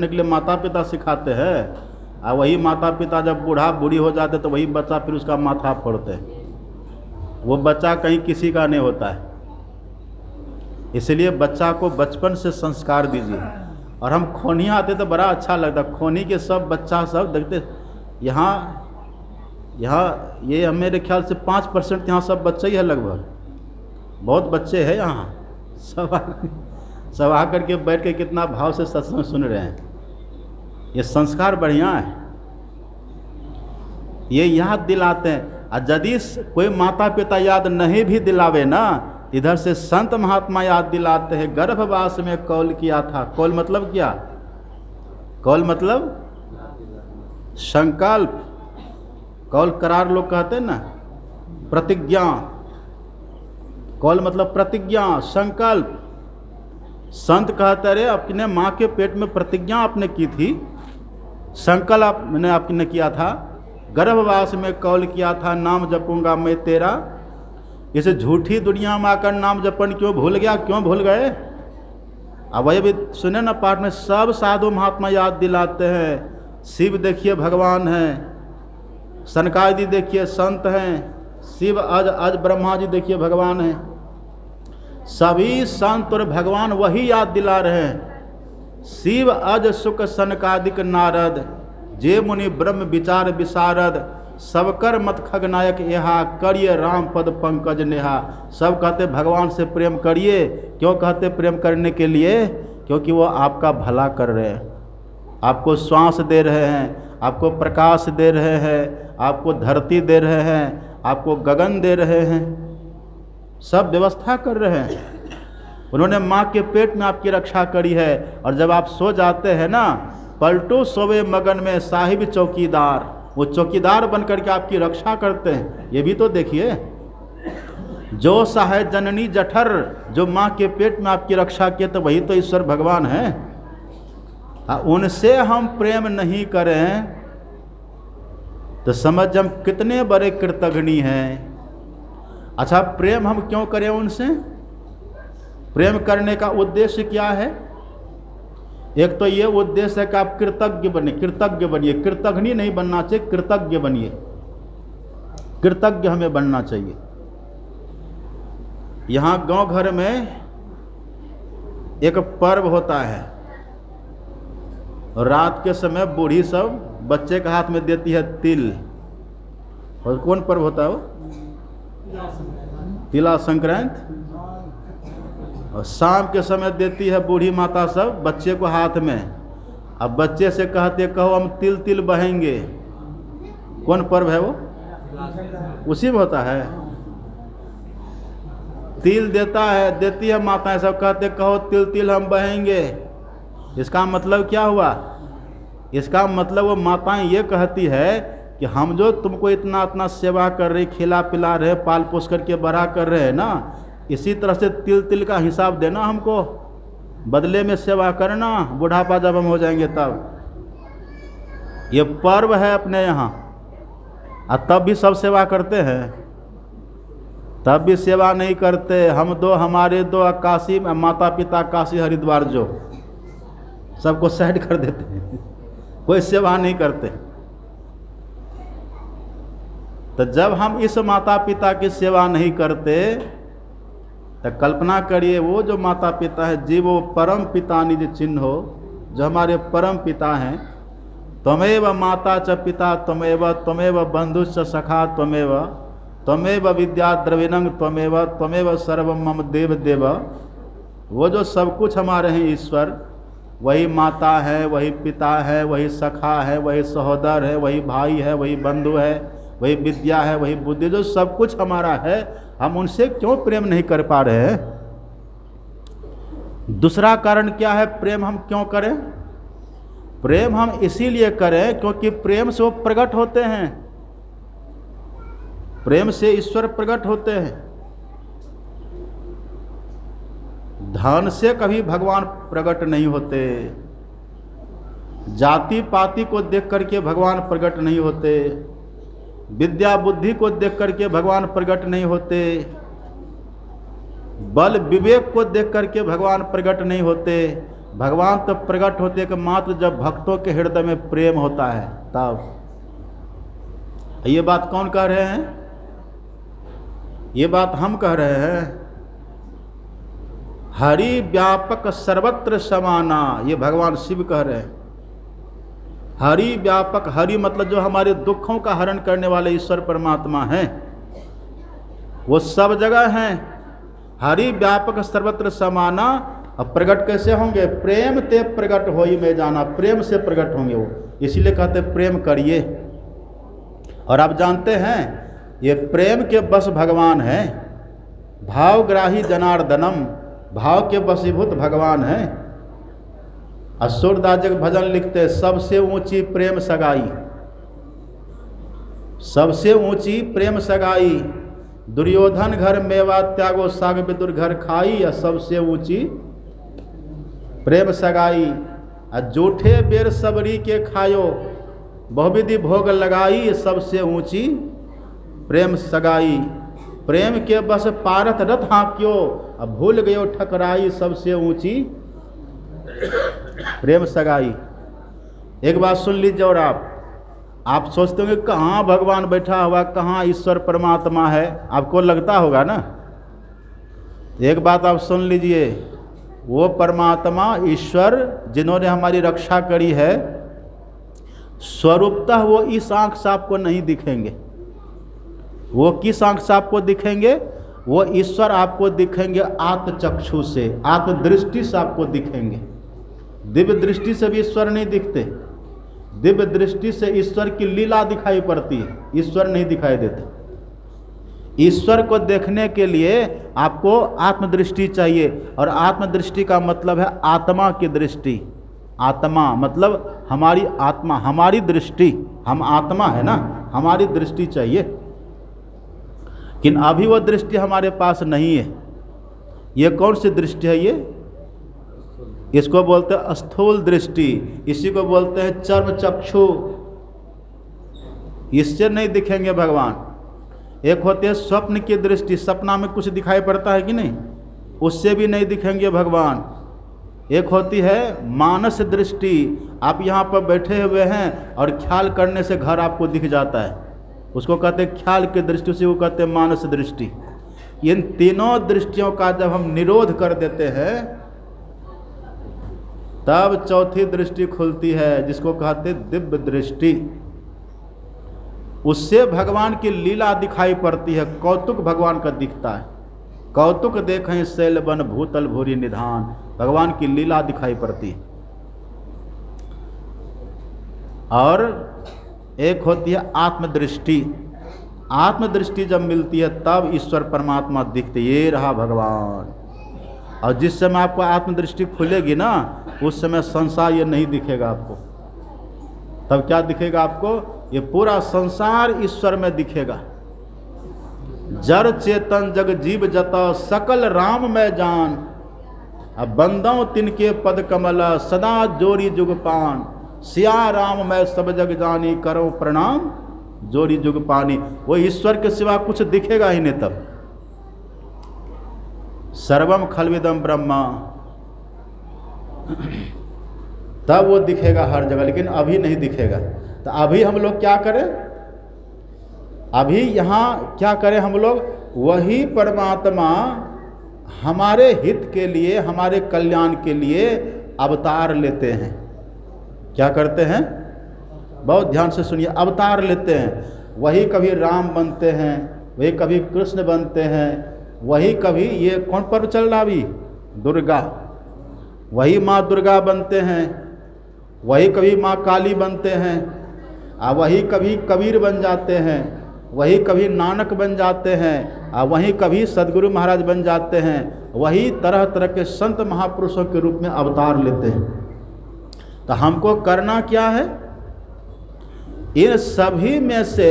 के लिए माता पिता सिखाते हैं, और वही माता पिता जब बूढ़ा बूढ़ी हो जाते तो वही बच्चा फिर उसका माथा फोड़ते हैं। वो बच्चा कहीं किसी का नहीं होता है। इसलिए बच्चा को बचपन से संस्कार दीजिए। और हम खोनिया आते तो बड़ा अच्छा लगता, खोनी के सब बच्चा सब देखते यहाँ ये मेरे ख्याल से 5% यहाँ सब बच्चे ही है लगभग, बहुत बच्चे हैं यहाँ। सब आकर के बैठ के कितना भाव से सत्संग सुन रहे हैं। ये संस्कार बढ़िया है, ये याद दिलाते हैं। और यदि कोई माता पिता याद नहीं भी दिलावे ना, इधर से संत महात्मा याद दिलाते हैं। गर्भवास में कौल किया था। कौल मतलब क्या? कौल मतलब संकल्प। कौल करार लोग कहते हैं ना, प्रतिज्ञा। कौल मतलब प्रतिज्ञा, संकल्प। संत कहते रहे अपने माँ के पेट में प्रतिज्ञा आपने की थी, संकल्प मैंने आपने किया था, गर्भवास में कौल किया था नाम जपूंगा मैं तेरा। इसे झूठी दुनिया में आकर नाम जपन क्यों भूल गया, क्यों भूल गए? अब वही भी सुने ना पाठ में, सब साधु महात्मा याद दिलाते हैं शिव देखिए भगवान हैं, सनकादि देखिए संत हैं, शिव अज ब्रह्मा जी देखिए भगवान हैं, सभी संत और भगवान वही याद दिला रहे हैं। शिव अज सुख सनकादिक नारद, जे मुनि ब्रह्म विचार विशारद, सबकर मत खगनायक यहाँ, करिए राम पद पंकज नेहा। सब कहते भगवान से प्रेम करिए। क्यों कहते प्रेम करने के लिए? क्योंकि वो आपका भला कर रहे हैं, आपको श्वास दे रहे हैं, आपको प्रकाश दे रहे हैं, आपको धरती दे रहे हैं, आपको गगन दे रहे हैं, सब व्यवस्था कर रहे हैं। उन्होंने माँ के पेट में आपकी रक्षा करी है। और जब आप सो जाते हैं ना, पलटू सोवे मगन में साहिब चौकीदार, वो चौकीदार बनकर के आपकी रक्षा करते हैं। ये भी तो देखिए, जो सहाय जननी जठर, जो माँ के पेट में आपकी रक्षा किए, तो वही तो ईश्वर भगवान हैं। उनसे हम प्रेम नहीं करें तो समझ हम कितने बड़े कृतघ्नी हैं। अच्छा, प्रेम हम क्यों करें उनसे? प्रेम करने का उद्देश्य क्या है? एक तो ये उद्देश्य है कि आप कृतज्ञ बनिए, कृतज्ञ बनिए। कृतघ्नी नहीं बनना चाहिए, कृतज्ञ बनिए। कृतज्ञ हमें बनना चाहिए। यहाँ गांव घर में एक पर्व होता है, और रात के समय बूढ़ी सब बच्चे के हाथ में देती है तिल। और कौन पर्व होता है वो? तिला संक्रांति। और शाम के समय देती है बूढ़ी माता सब बच्चे को हाथ में। अब बच्चे से कहते, कहो हम तिल तिल बहेंगे। कौन पर्व है वो? उसी में होता है। तिल देती है माताएं सब, कहते कहो तिल तिल हम बहेंगे। इसका मतलब क्या हुआ? इसका मतलब वो माताएं ये कहती है कि हम जो तुमको इतना इतना सेवा कर रहे, खिला पिला रहे, पाल पोस करके बड़ा कर रहे हैं ना, इसी तरह से तिल तिल का हिसाब देना हमको, बदले में सेवा करना, बुढ़ापा जब हम हो जाएंगे तब। ये पर्व है अपने यहाँ। और तब भी सब सेवा करते हैं? तब भी सेवा नहीं करते। हम दो, हमारे दो, काशी माता पिता, काशी हरिद्वार जो, सबको साइड कर देते हैं, कोई सेवा नहीं करते। तो जब हम इस माता पिता की सेवा नहीं करते, तो कल्पना करिए वो जो माता पिता है, जी वो परम पिता निज चिन्ह हो, जो हमारे परम पिता हैं। त्वमेव माता च पिता त्वमेव, त्वमेव बंधु च सखा त्वमेव, त्वमेव विद्या द्रविणंग त्वमेव, त्वमेव सर्वम मम देव देव। वो जो सब कुछ हमारे हैं ईश्वर, वही माता है, वही पिता है, वही सखा है, वही सहोदर है, वही भाई है, वही बंधु है, वही विद्या है, वही बुद्धि, जो सब कुछ हमारा है। हम उनसे क्यों प्रेम नहीं कर पा रहे हैं? दूसरा कारण क्या है प्रेम हम क्यों करें? प्रेम हम इसीलिए करें क्योंकि प्रेम से वो प्रकट होते हैं। प्रेम से ईश्वर प्रकट होते हैं। धन से कभी भगवान प्रकट नहीं होते, जाति पाति को देख करके भगवान प्रकट नहीं होते, विद्या बुद्धि को देख करके भगवान प्रकट नहीं होते, बल विवेक को देख करके भगवान प्रकट नहीं होते। भगवान तो प्रकट होते कि मात्र जब भक्तों के हृदय में प्रेम होता है तब। ये बात कौन कह रहे हैं? ये बात हम कह रहे हैं। हरि व्यापक सर्वत्र समाना, ये भगवान शिव कह रहे हैं। हरि व्यापक, हरि मतलब जो हमारे दुखों का हरण करने वाले ईश्वर परमात्मा हैं, वो सब जगह हैं। हरि व्यापक सर्वत्र समाना। अब प्रकट कैसे होंगे? प्रेम ते प्रकट होई में जाना, प्रेम से प्रकट होंगे वो। इसीलिए कहते प्रेम करिए। और आप जानते हैं ये प्रेम के बस भगवान हैं। भावग्राही जनार्दनम, भाव के वशीभूत भगवान हैं। सूरदास जी भजन लिखते, सबसे ऊंची प्रेम सगाई, सबसे ऊंची प्रेम सगाई, दुर्योधन घर मेवा त्यागो साग विदुर घर खाई, या सबसे ऊंची प्रेम सगाई। जूठे बेर सबरी के खायो, बहुविधि भोग लगाई, सबसे ऊंची प्रेम सगाई। प्रेम के बस पारत रथ हाँक्यो, अब भूल गयो ठकराई, सबसे ऊंची प्रेम सगाई। एक बात सुन लीजिए, और आप सोचते होंगे कहाँ भगवान बैठा हुआ, कहाँ ईश्वर परमात्मा है, आपको लगता होगा ना। एक बात आप सुन लीजिए, वो परमात्मा ईश्वर जिन्होंने हमारी रक्षा करी है, स्वरूपतः वो इस आँख से आपको नहीं दिखेंगे। वो किस आँख से आपको दिखेंगे? वो ईश्वर आपको दिखेंगे आत्मचक्षु से, आत्मदृष्टि से आपको दिखेंगे। दिव्य दृष्टि से भी ईश्वर नहीं दिखते। दिव्य दृष्टि से ईश्वर की लीला दिखाई पड़ती है, ईश्वर नहीं दिखाई देते। ईश्वर को देखने के लिए आपको आत्मदृष्टि चाहिए, और आत्मदृष्टि का मतलब है आत्मा की दृष्टि। आत्मा मतलब हमारी आत्मा, हमारी दृष्टि, हम आत्मा है ना, हमारी दृष्टि चाहिए। लेकिन अभी वो दृष्टि हमारे पास नहीं है। ये कौन सी दृष्टि है? ये इसको बोलते हैं स्थूल दृष्टि, इसी को बोलते हैं चर्म चक्षु। इससे नहीं दिखेंगे भगवान। एक होती है स्वप्न की दृष्टि, सपना में कुछ दिखाई पड़ता है कि नहीं, उससे भी नहीं दिखेंगे भगवान। एक होती है मानस दृष्टि, आप यहाँ पर बैठे हुए हैं और ख्याल करने से घर आपको दिख जाता है, उसको कहते हैं ख्याल की दृष्टि, उसी को कहते हैं मानस दृष्टि। इन तीनों दृष्टियों का जब हम निरोध कर देते हैं तब चौथी दृष्टि खुलती है, जिसको कहते हैं दिव्य दृष्टि। उससे भगवान की लीला दिखाई पड़ती है, कौतुक भगवान का दिखता है। कौतुक देखें शैल बन भूतल भूरि निधान, भगवान की लीला दिखाई पड़ती है। और एक होती है आत्मदृष्टि। आत्मदृष्टि जब मिलती है तब ईश्वर परमात्मा दिखते, ये रहा भगवान। और जिस समय आपको आत्मदृष्टि खुलेगी ना, उस समय संसार ये नहीं दिखेगा आपको। तब क्या दिखेगा आपको? ये पूरा संसार ईश्वर में दिखेगा। जड़ चेतन जग जीव जता सकल राम में जान, अब बंदों तिनके पद कमल सदा जोरी जुग पान। सिया राम मैं सब जग जानी करो प्रणाम जोरी जुग पानी। वो ईश्वर के सिवा कुछ दिखेगा ही नहीं। तब सर्वम खलविदम ब्रह्मा, तब वो दिखेगा हर जगह, लेकिन अभी नहीं दिखेगा। तो अभी हम लोग क्या करें? अभी यहाँ क्या करें हम लोग? वही परमात्मा हमारे हित के लिए, हमारे कल्याण के लिए अवतार लेते हैं। क्या करते हैं? बहुत ध्यान से सुनिए। अवतार लेते हैं। वही कभी राम बनते हैं, वही कभी कृष्ण बनते हैं, वही कभी ये कौन पर्व चल रहा अभी? दुर्गा। वही माँ दुर्गा बनते हैं, वही कभी माँ काली बनते हैं, वही कभी कबीर बन जाते हैं, वही कभी नानक बन जाते हैं, वही कभी सदगुरु महाराज बन जाते हैं। वही तरह तरह के संत महापुरुषों के रूप में अवतार लेते हैं। तो हमको करना क्या है? इन सभी में से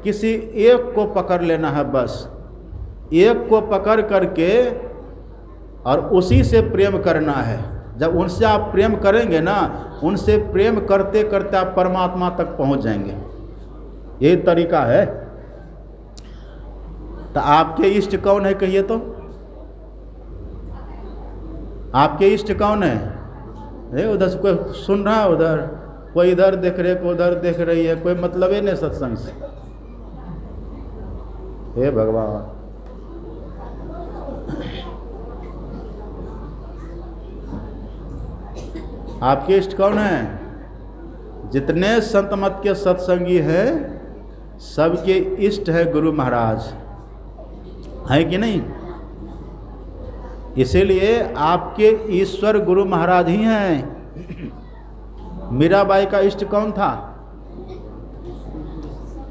किसी एक को पकड़ लेना है। बस एक को पकड़ करके और उसी से प्रेम करना है। जब उनसे आप प्रेम करेंगे ना, उनसे प्रेम करते करते आप परमात्मा तक पहुंच जाएंगे। ये तरीका है। तो आपके इष्ट कौन है? कहिए तो। आपके इष्ट कौन है? उधर से कोई सुन रहा है, उधर कोई इधर देख रहे, कोई उधर देख रही है, कोई मतलब ही नहीं सत्संग से। हे भगवान, आपके इष्ट कौन है? जितने संत मत के सत्संगी हैं, सबके इष्ट है गुरु महाराज, है कि नहीं? इसीलिए आपके ईश्वर गुरु महाराज ही हैं। मीराबाई का इष्ट कौन था?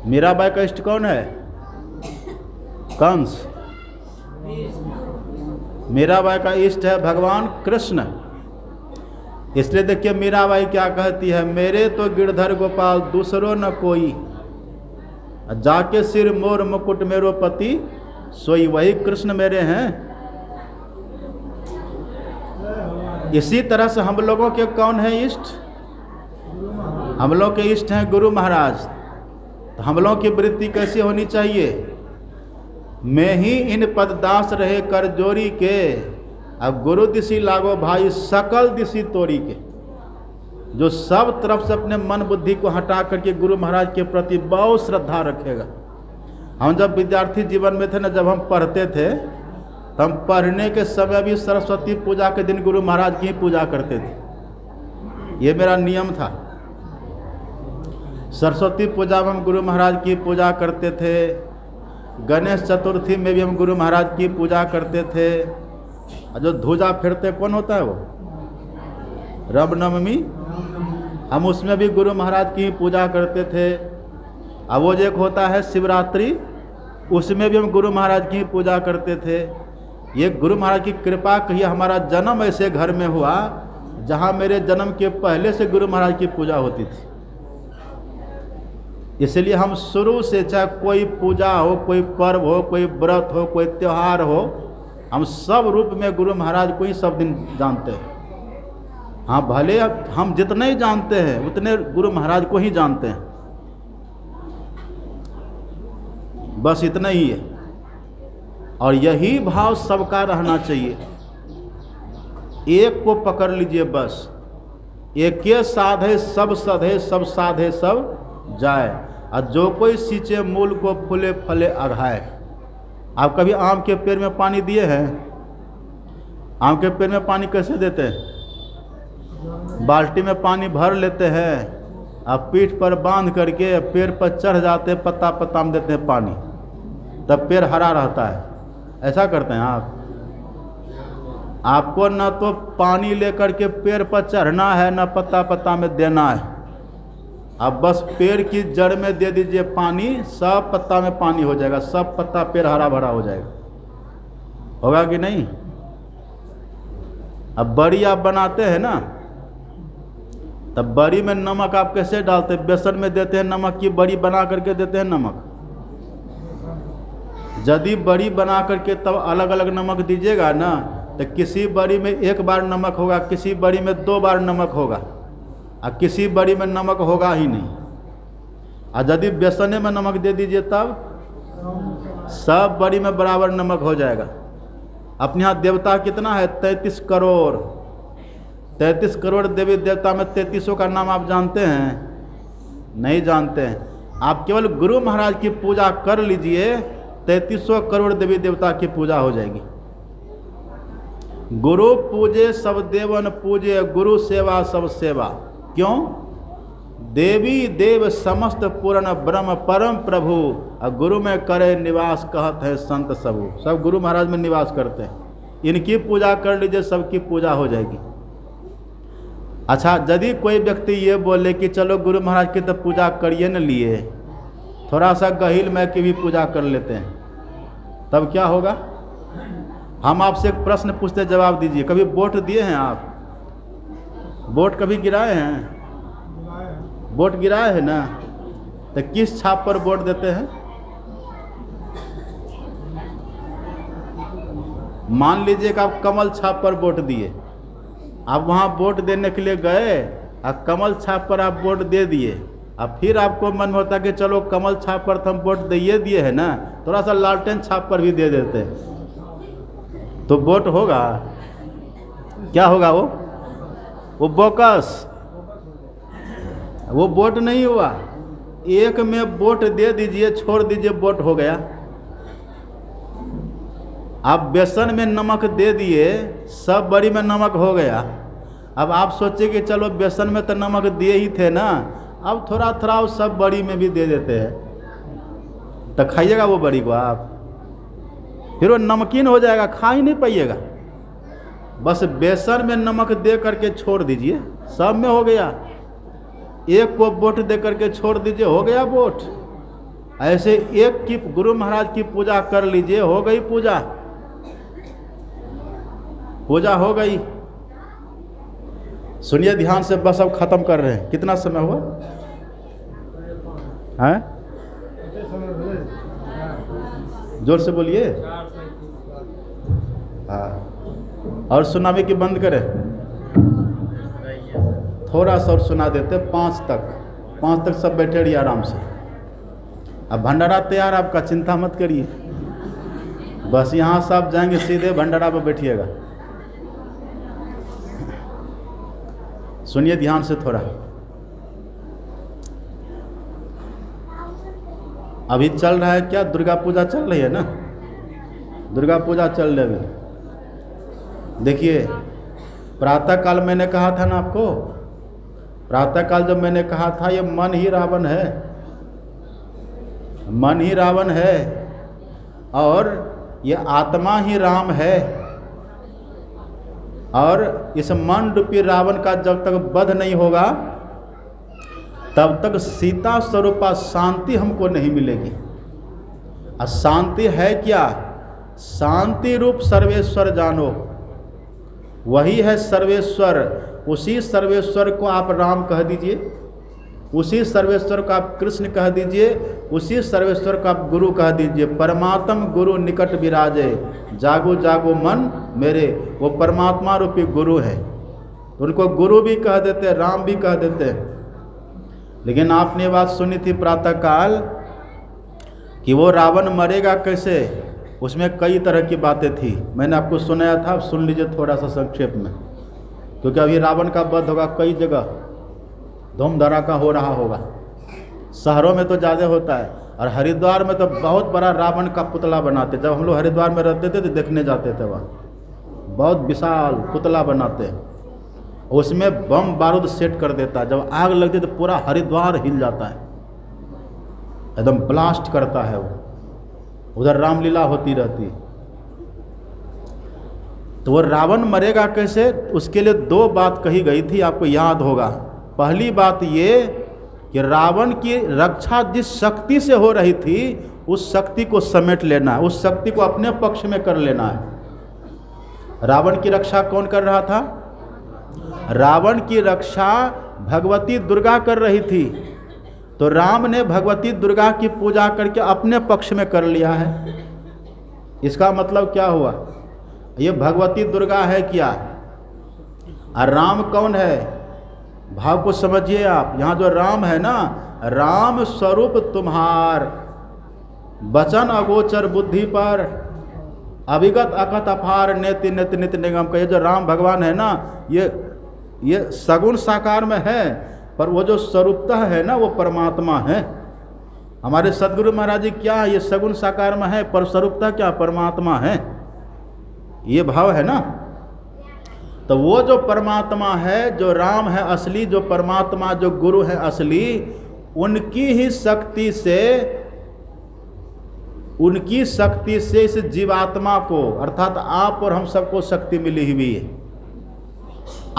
मीराबाई का इष्ट कौन है? कंस। मीराबाई का इष्ट है भगवान कृष्ण। इसलिए देखिए मीराबाई क्या कहती है, मेरे तो गिरधर गोपाल दूसरो न कोई, जाके सिर मोर मुकुट मेरो पति सोई। वही कृष्ण मेरे हैं। इसी तरह से हम लोगों के कौन है इष्ट? हम लोग के इष्ट हैं गुरु महाराज। तो हम लोगों की वृत्ति कैसी होनी चाहिए? मैं ही इन पद दास रहे कर जोरी के, अब गुरु दिशी लागो भाई सकल दिशी तोरी के। जो सब तरफ से अपने मन बुद्धि को हटा करके गुरु महाराज के प्रति बहुत श्रद्धा रखेगा। हम जब विद्यार्थी जीवन में थे ना, जब हम पढ़ते थे तो हम पढ़ने के समय भी सरस्वती पूजा के दिन गुरु महाराज की पूजा करते थे। ये मेरा नियम था। सरस्वती पूजा में हम गुरु महाराज की पूजा करते थे। गणेश चतुर्थी में भी हम गुरु महाराज की पूजा करते थे। जो ध्वजा फिरते कौन होता है वो, रामनवमी, हम उसमें भी गुरु महाराज की पूजा करते थे। अब वो जो एक होता है शिवरात्रि, उसमें भी हम गुरु महाराज की पूजा करते थे। ये गुरु महाराज की कृपा कहिए, हमारा जन्म ऐसे घर में हुआ जहाँ मेरे जन्म के पहले से गुरु महाराज की पूजा होती थी। इसलिए हम शुरू से, चाहे कोई पूजा हो, कोई पर्व हो, कोई व्रत हो, कोई त्यौहार हो, हम सब रूप में गुरु महाराज को ही सब दिन जानते हैं। हाँ, भले हम जितने ही जानते हैं उतने गुरु महाराज को ही जानते हैं, बस इतना ही है। और यही भाव सबका रहना चाहिए। एक को पकड़ लीजिए बस, एक साधे सब सधे, सब साधे सब जाए। और जो कोई सींचे मूल को फूले फले अघाए। आप कभी आम के पेड़ में पानी दिए हैं? आम के पेड़ में पानी कैसे देते हैं? बाल्टी में पानी भर लेते हैं, अब पीठ पर बांध करके पेड़ पर चढ़ जाते, पत्ता पत्ता में देते हैं पानी, तब पेड़ हरा रहता है। ऐसा करते हैं आप? आपको न तो पानी लेकर के पेड़ पर चढ़ना है, न पत्ता पत्ता में देना है। अब बस पेड़ की जड़ में दे दीजिए पानी, सब पत्ता में पानी हो जाएगा, सब पत्ता पेड़ हरा भरा हो जाएगा। होगा कि नहीं? अब बड़ी आप बनाते हैं ना, तब बड़ी में नमक आप कैसे डालते हैं? बेसन में देते हैं नमक की बड़ी बना करके देते हैं नमक? यदि बड़ी बना करके तब अलग अलग नमक दीजिएगा ना, तो किसी बड़ी में एक बार नमक होगा, किसी बड़ी में 2 बार नमक होगा, और किसी बड़ी में नमक होगा ही नहीं। और यदि बेसने में नमक दे दीजिए तब सब बड़ी में बराबर नमक हो जाएगा। अपने यहाँ देवता कितना है? 33 करोड़। 33 करोड़ देवी देवता में 33 का नाम आप जानते हैं? नहीं जानते हैं। आप केवल गुरु महाराज की पूजा कर लीजिए, 33 करोड़ देवी देवता की पूजा हो जाएगी। गुरु पूजे सब देवन पूजे, गुरु सेवा सब सेवा। क्यों? देवी देव समस्त पूर्ण ब्रह्म परम प्रभु, और गुरु में करे निवास कहत है संत सबू। सब गुरु महाराज में निवास करते हैं। इनकी पूजा कर लीजिए, सबकी पूजा हो जाएगी। अच्छा, यदि कोई व्यक्ति ये बोले कि चलो गुरु महाराज की तो पूजा करिए न लिए, थोड़ा सा गहिल में की भी पूजा कर लेते हैं, तब क्या होगा? हम आपसे एक प्रश्न पूछते, जवाब दीजिए। कभी वोट दिए हैं आप? वोट कभी गिराए हैं? वोट गिराए हैं ना? तो किस छाप पर वोट देते हैं? मान लीजिए कि आप कमल छाप पर वोट दिए। आप वहाँ वोट देने के लिए गए और कमल छाप पर आप वोट दे दिए। अब फिर आपको मन होता कि चलो कमल छाप पर तो हम वोट दिए है ना, थोड़ा सा लालटेन छाप पर भी दे देते हैं, तो वोट होगा? क्या होगा? वो बोकस, वो वोट नहीं हुआ। एक में वोट दे दीजिए, छोड़ दीजिए, वोट हो गया। आप बेसन में नमक दे दिए, सब बड़ी में नमक हो गया। अब आप सोचिए कि चलो बेसन में तो नमक दिए ही थे ना, अब थोड़ा थोड़ा वो सब बड़ी में भी दे देते हैं, तो खाइएगा वो बड़ी को आप? फिर वो नमकीन हो जाएगा, खा ही नहीं पाइएगा। बस बेसन में नमक दे करके छोड़ दीजिए, सब में हो गया। एक को वोट दे करके छोड़ दीजिए, हो गया वोट। ऐसे एक की गुरु महाराज की पूजा कर लीजिए, हो गई पूजा, पूजा हो गई। सुनिए ध्यान से, बस अब खत्म कर रहे हैं। कितना समय हुआ है? जोर से बोलिए। हाँ, और सुनावे की बंद करें? थोड़ा सा और सुना देते, 5 तक सब बैठे रहिए आराम से। अब भंडारा तैयार आपका, चिंता मत करिए। बस यहाँ से आप जाएंगे सीधे भंडारा पर बैठिएगा। सुनिए ध्यान से थोड़ा। अभी चल रहा है क्या, दुर्गा पूजा चल रही है ना, दुर्गा पूजा चल रही है। देखिए प्रातः काल मैंने कहा था ना आपको, प्रातः काल जब मैंने कहा था ये मन ही रावण है, मन ही रावण है और ये आत्मा ही राम है। और इस मन रूपी रावण का जब तक वध नहीं होगा तब तक सीता स्वरूपा शांति हमको नहीं मिलेगी। और शांति है क्या, शांति रूप सर्वेश्वर जानो, वही है सर्वेश्वर। उसी सर्वेश्वर को आप राम कह दीजिए, उसी सर्वेश्वर को आप कृष्ण कह दीजिए, उसी सर्वेश्वर को आप गुरु कह दीजिए। परमात्म गुरु निकट विराजे, जागो जागो मन मेरे, वो परमात्मा रूपी गुरु है। उनको गुरु भी कह देते, राम भी कह देते। लेकिन आपने बात सुनी थी प्रातः काल कि वो रावण मरेगा कैसे, उसमें कई तरह की बातें थी, मैंने आपको सुनाया था, सुन लीजिए थोड़ा सा संक्षेप में, क्योंकि अभी रावण का वध होगा कई जगह, धूम धड़ाका हो रहा होगा। शहरों में तो ज़्यादा होता है, और हरिद्वार में तो बहुत बड़ा रावण का पुतला बनाते। जब हम लोग हरिद्वार में रहते थे तो देखने जाते थे, वहाँ बहुत विशाल पुतला बनाते, उसमें बम बारूद सेट कर देता, जब आग लगती तो पूरा हरिद्वार हिल जाता है, एकदम ब्लास्ट करता है वो। उधर रामलीला होती रहती। तो वो रावण मरेगा कैसे, उसके लिए दो बात कही गई थी, आपको याद होगा। पहली बात ये कि रावण की रक्षा जिस शक्ति से हो रही थी उस शक्ति को समेट लेना है, उस शक्ति को अपने पक्ष में कर लेना है। रावण की रक्षा कौन कर रहा था, रावण की रक्षा भगवती दुर्गा कर रही थी, तो राम ने भगवती दुर्गा की पूजा करके अपने पक्ष में कर लिया है। इसका मतलब क्या हुआ, ये भगवती दुर्गा है क्या, और राम कौन है, भाव को समझिए आप। यहाँ जो राम है ना, राम स्वरूप तुम्हार, वचन अगोचर बुद्धि पर, अभिगत अकथ अपार, नेति नित्य नित्य निगम का। ये जो राम भगवान है ना, ये सगुण साकार में है, पर वो जो स्वरूपतः है ना वो परमात्मा है। हमारे सदगुरु महाराज जी क्या है, ये सगुण साकार में है, पर स्वरूपतः क्या परमात्मा है, ये भाव है ना। तो वो जो परमात्मा है, जो राम है असली, जो परमात्मा, जो गुरु है असली, उनकी ही शक्ति से, उनकी शक्ति से इस जीवात्मा को, अर्थात आप और हम सबको शक्ति मिली हुई है।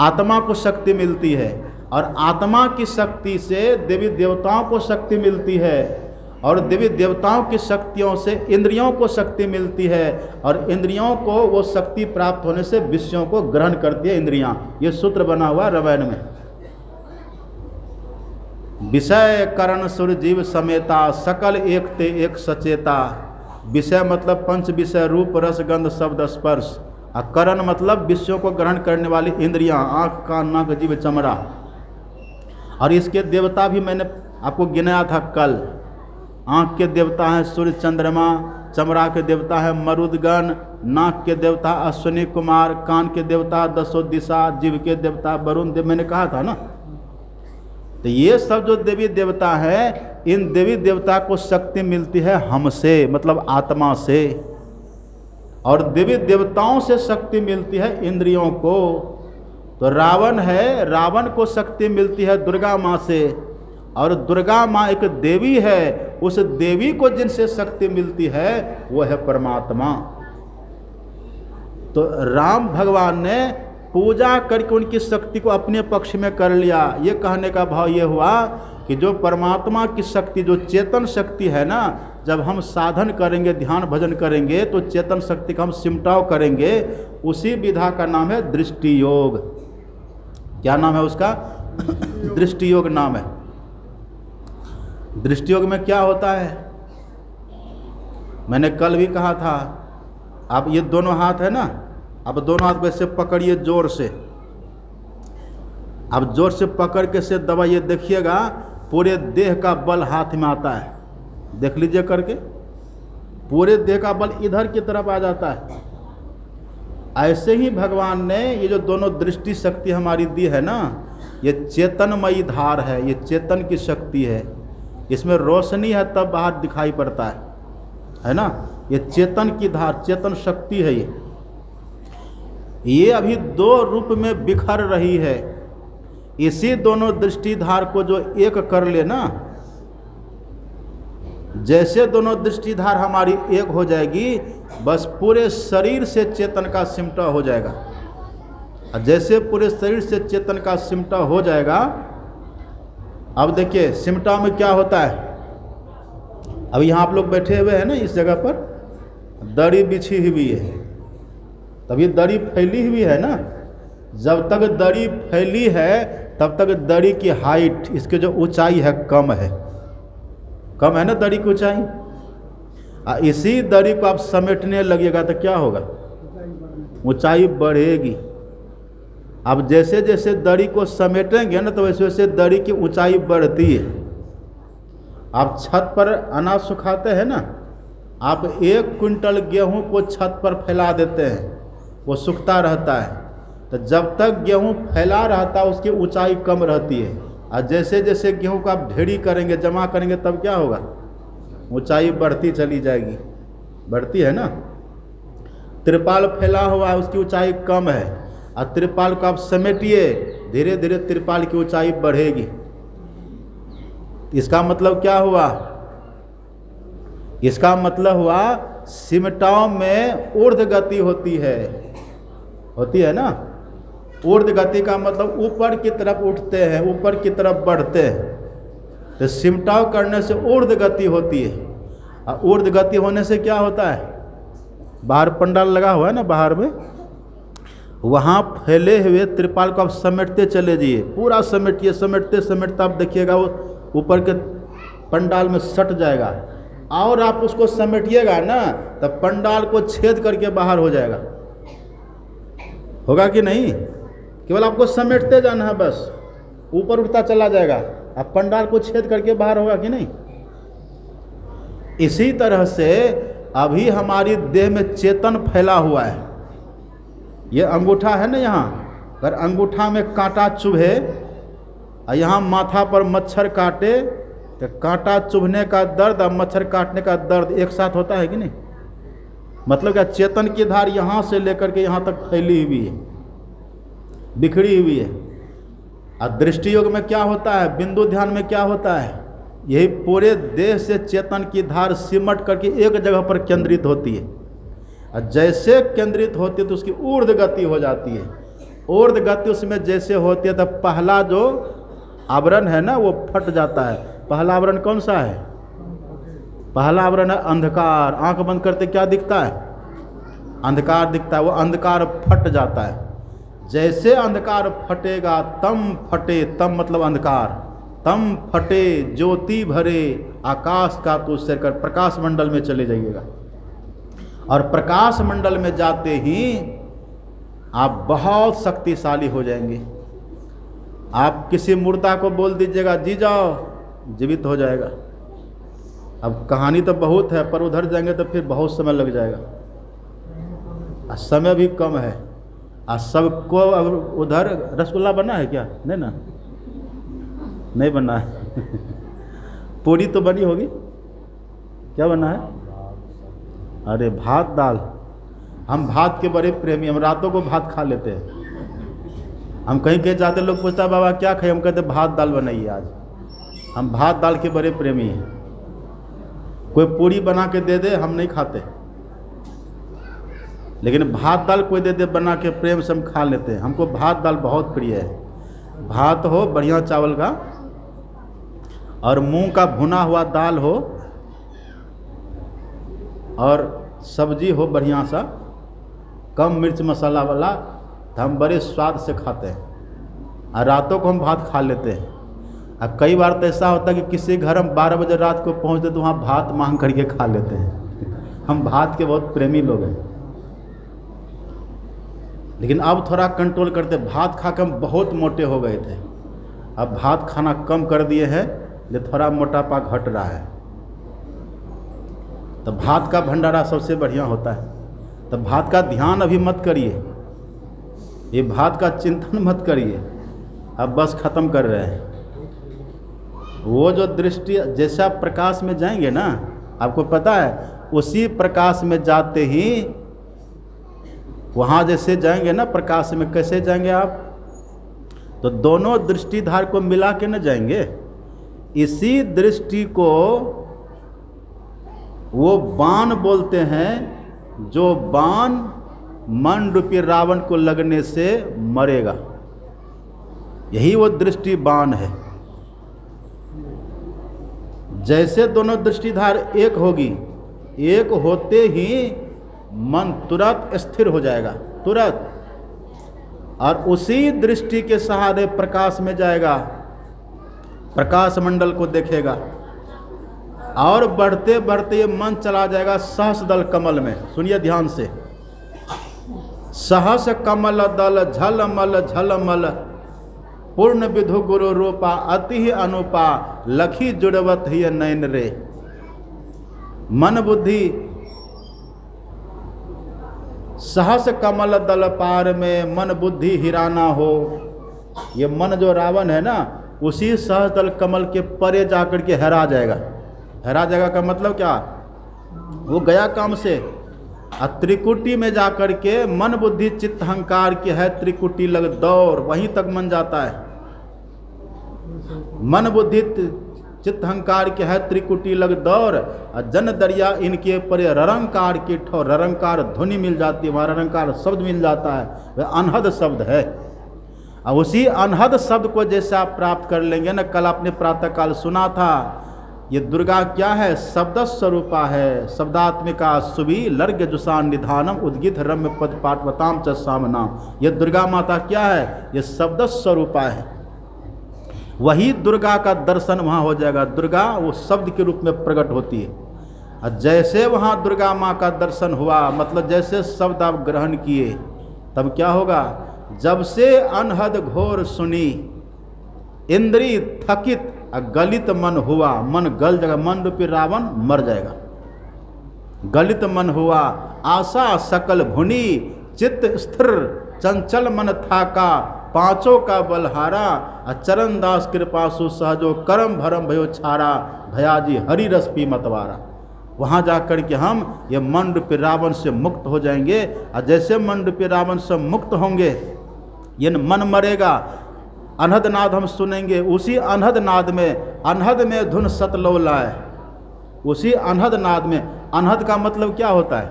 आत्मा को शक्ति मिलती है, और आत्मा की शक्ति से देवी देवताओं को शक्ति मिलती है, और देवी देवताओं की शक्तियों से इंद्रियों को शक्ति मिलती है, और इंद्रियों को वो शक्ति प्राप्त होने से विषयों को ग्रहण करती है इंद्रियां। ये सूत्र बना हुआ रामायण में। विषय करण सुर जीव समेता, सकल एक ते एक सचेता। विषय मतलब पंच विषय, रूप रस गंध शब्द स्पर्श, और करण मतलब विषयों को ग्रहण करने वाली इंद्रियां, आँख कान नाक जीभ चमड़ा। और इसके देवता भी मैंने आपको गिनाया था कल। आँख के देवता हैं सूर्य चंद्रमा, चमड़ा के देवता है मरुदगण, नाक के देवता अश्विनी कुमार, कान के देवता दसों दिशा, जीव के देवता वरुण देव, मैंने कहा था ना। तो ये सब जो देवी देवता है, इन देवी देवता को शक्ति मिलती है हमसे, मतलब आत्मा से, और देवी देवताओं से शक्ति मिलती है इंद्रियों को। तो रावण है, रावण को शक्ति मिलती है दुर्गा माँ से, और दुर्गा माँ एक देवी है, उस देवी को जिनसे शक्ति मिलती है वो है परमात्मा। तो राम भगवान ने पूजा करके उनकी शक्ति को अपने पक्ष में कर लिया। ये कहने का भाव ये हुआ कि जो परमात्मा की शक्ति, जो चेतन शक्ति है ना, जब हम साधन करेंगे, ध्यान भजन करेंगे, तो चेतन शक्ति का हम सिमटाव करेंगे। उसी विधा का नाम है दृष्टि योग। क्या नाम है उसका? दृष्टि योग नाम है। दृष्टि योग में क्या होता है, मैंने कल भी कहा था, आप ये दोनों हाथ है ना, अब दोनों हाथ को ऐसे पकड़िए जोर से, अब जोर से पकड़ के से दबाइए, देखिएगा पूरे देह का बल हाथ में आता है। देख लीजिए करके, पूरे देह का बल इधर की तरफ आ जाता है। ऐसे ही भगवान ने ये जो दोनों दृष्टि शक्ति हमारी दी है ना, ये चेतनमयी धार है, ये चेतन की शक्ति है, इसमें रोशनी है तब बाहर दिखाई पड़ता है ना। ये चेतन की धार, चेतन शक्ति है। ये अभी दो रूप में बिखर रही है। इसी दोनों दृष्टिधार को जो एक कर ले ना, जैसे दोनों दृष्टिधार हमारी एक हो जाएगी, बस पूरे शरीर से चेतन का सिमटा हो जाएगा। और जैसे पूरे शरीर से चेतन का सिमटा हो जाएगा, अब देखिए सिमटा में क्या होता है। अब यहाँ आप लोग बैठे हुए हैं ना, इस जगह पर दरी बिछी हुई है, तभी दरी फैली हुई है ना। जब तक दरी फैली है तब तक दरी की हाइट, इसकी जो ऊंचाई है, कम है ना दरी की ऊंचाई। इसी दरी को आप समेटने लगिएगा तो क्या होगा, ऊंचाई बढ़ेगी। अब जैसे जैसे दरी को समेटेंगे ना, तो वैसे वैसे दरी की ऊंचाई बढ़ती है। आप छत पर अनाज सुखाते हैं ना, आप 1 क्विंटल गेहूं को छत पर फैला देते हैं, वो सूखता रहता है। तो जब तक गेहूं फैला रहता है उसकी ऊंचाई कम रहती है, और जैसे जैसे गेहूं को आप ढेरी करेंगे, जमा करेंगे, तब क्या होगा, ऊंचाई बढ़ती चली जाएगी, बढ़ती है ना। त्रिपाल फैला हुआ है, उसकी ऊंचाई कम है, और त्रिपाल को आप समेटिए, धीरे धीरे त्रिपाल की ऊंचाई बढ़ेगी। इसका मतलब क्या हुआ, इसका मतलब हुआ सिमटाओं में ऊर्ध्व गति होती है ना। ऊर्ध्व गति का मतलब ऊपर की तरफ उठते हैं, ऊपर की तरफ बढ़ते हैं। तो सिमटाव करने से ऊर्ध्व गति होती है, और ऊर्ध्व गति होने से क्या होता है, बाहर पंडाल लगा हुआ है ना, बाहर में वहाँ फैले हुए त्रिपाल को आप समेटते चले जाइए, पूरा समेटिए, समेटते समेटते आप देखिएगा वो ऊपर के पंडाल में सट जाएगा। और आप उसको समेटिएगा ना, तब पंडाल को छेद करके बाहर हो जाएगा। होगा कि नहीं, केवल आपको समेटते जाना है, बस ऊपर उठता चला जाएगा, अब पंडाल को छेद करके बाहर होगा कि नहीं। इसी तरह से अभी हमारी देह में चेतन फैला हुआ है। ये अंगूठा है ना, यहाँ अगर अंगूठा में कांटा चुभे और यहाँ माथा पर मच्छर काटे, तो कांटा चुभने का दर्द और मच्छर काटने का दर्द एक साथ होता है कि नहीं। मतलब क्या, चेतन की धार यहाँ से लेकर के यहाँ तक फैली हुई है, बिखरी हुई है। और दृष्टि योग में क्या होता है, बिंदु ध्यान में क्या होता है, यही पूरे देह से चेतन की धार सिमट करके एक जगह पर केंद्रित होती है। और जैसे केंद्रित होती है तो उसकी ऊर्ध्व गति हो जाती है। ऊर्ध्व गति उसमें जैसे होती है, तब पहला जो आवरण है ना, वो फट जाता है। पहला आवरण कौन सा है, पहला आवरण है अंधकार। आंख बंद करते क्या दिखता है, अंधकार दिखता है, वो अंधकार फट जाता है। जैसे अंधकार फटेगा, तम फटे, तम मतलब अंधकार, तम फटे ज्योति भरे आकाश का तो सिर कर प्रकाश मंडल में चले जाइएगा। और प्रकाश मंडल में जाते ही आप बहुत शक्तिशाली हो जाएंगे। आप किसी मुर्दा को बोल दीजिएगा जी जाओ, जीवित हो जाएगा। अब कहानी तो बहुत है, पर उधर जाएंगे तो फिर बहुत समय लग जाएगा, और समय भी कम है। और सबको अब उधर रसगुल्ला बना है क्या, नहीं ना, नहीं बना है पूरी तो बनी होगी, क्या बना है, अरे भात दाल। हम भात के बड़े प्रेमी, हम रातों को भात खा लेते हैं। हम कहीं कहीं जाते, लोग पूछता बाबा क्या खाए, हम कहते भात दाल बनाइए आज। हम भात दाल के बड़े प्रेमी हैं। कोई पूरी बना के दे दे, हम नहीं खाते, लेकिन भात दाल कोई दे दे बना के, प्रेम से हम खा लेते हैं। हमको भात दाल बहुत प्रिय है। भात हो बढ़िया चावल का, और मूंग का भुना हुआ दाल हो, और सब्जी हो बढ़िया सा, कम मिर्च मसाला वाला, तो हम बड़े स्वाद से खाते हैं। और रातों को हम भात खा लेते हैं। और कई बार तो ऐसा होता है कि किसी घर हम 12 बजे रात को पहुँचते तो वहाँ भात मांग करके खा लेते हैं। हम भात के बहुत प्रेमी लोग हैं, लेकिन अब थोड़ा कंट्रोल करते। भात खा कर हम बहुत मोटे हो गए थे, अब भात खाना कम कर दिए हैं, लेकिन थोड़ा मोटापा घट रहा है। तो भात का भंडारा सबसे बढ़िया होता है। तो भात का ध्यान अभी मत करिए, ये भात का चिंतन मत करिए, अब बस ख़त्म कर रहे हैं। वो जो दृष्टि जैसा प्रकाश में जाएंगे ना, आपको पता है उसी प्रकाश में जाते ही वहाँ जैसे जाएंगे ना प्रकाश में, कैसे जाएंगे आप? तो दोनों दृष्टिधार को मिला के न जाएंगे। इसी दृष्टि को वो बाण बोलते हैं, जो बाण मन रूपी रावण को लगने से मरेगा, यही वो दृष्टि बाण है। जैसे दोनों दृष्टिधार एक होगी, एक होते ही मन तुरंत स्थिर हो जाएगा, तुरंत, और उसी दृष्टि के सहारे प्रकाश में जाएगा, प्रकाश मंडल को देखेगा, और बढ़ते बढ़ते ये मन चला जाएगा सहस्रदल कमल में। सुनिए ध्यान से, सहस कमल दल झलमल झलमल पूर्ण विधु गुरु रूपा अति ही अनुपा लखी जुड़वत ही नयन रे। मन बुद्धि सहस कमल दल पार में मन बुद्धि हिराना हो। ये मन जो रावण है ना, उसी सहस दल कमल के परे जाकर के हरा जाएगा। हरा जाएगा का मतलब क्या? वो गया काम से, त्रिकुटी में जाकर के मन बुद्धि चित्त अहंकार की है त्रिकुटी लग दौड़, वहीं तक मन जाता है। मन बुद्धि चित्त अहंकार के है त्रिकुटी लग दौड़, जन दरिया इनके परे ररंकार की ठोर। ररंकार ध्वनि मिल जाती है, वहाँ ररंकार शब्द मिल जाता है, वह अनहद शब्द है। और उसी अनहद शब्द को जैसे आप प्राप्त कर लेंगे ना, कल आपने प्रातःकाल सुना था, ये दुर्गा क्या है? शब्द स्वरूपा है, शब्दात्मिका सुबी लर्ग जुसान निधानम उद्गित रम्य पद पाठवताम च सामनाम। ये दुर्गा माता क्या है? ये शब्द स्वरूपा है। वही दुर्गा का दर्शन वहाँ हो जाएगा। दुर्गा वो शब्द के रूप में प्रकट होती है, और जैसे वहाँ दुर्गा माँ का दर्शन हुआ, मतलब जैसे शब्द आप ग्रहण किए, तब क्या होगा? जब से अनहद घोर सुनी इंद्री थकित गलित मन हुआ। मन गल जाएगा, मन रूपी रावण मर जाएगा। गलित मन हुआ आशा सकल भुनी चित्त स्थिर चंचल मन थाका पांचों का बलहारा चरण दास कृपासु सहजो करम भरम भयो छारा भयाजी हरि रस पी मतवारा। वहाँ जाकर के हम ये मन रूपी रावण से मुक्त हो जाएंगे, और जैसे मन रूपी रावण से मुक्त होंगे, ये मन मरेगा। अनहद नाद हम सुनेंगे, उसी अनहद नाद में, अनहद में धुन सतलोला है, उसी अनहद नाद में। अनहद का मतलब क्या होता है?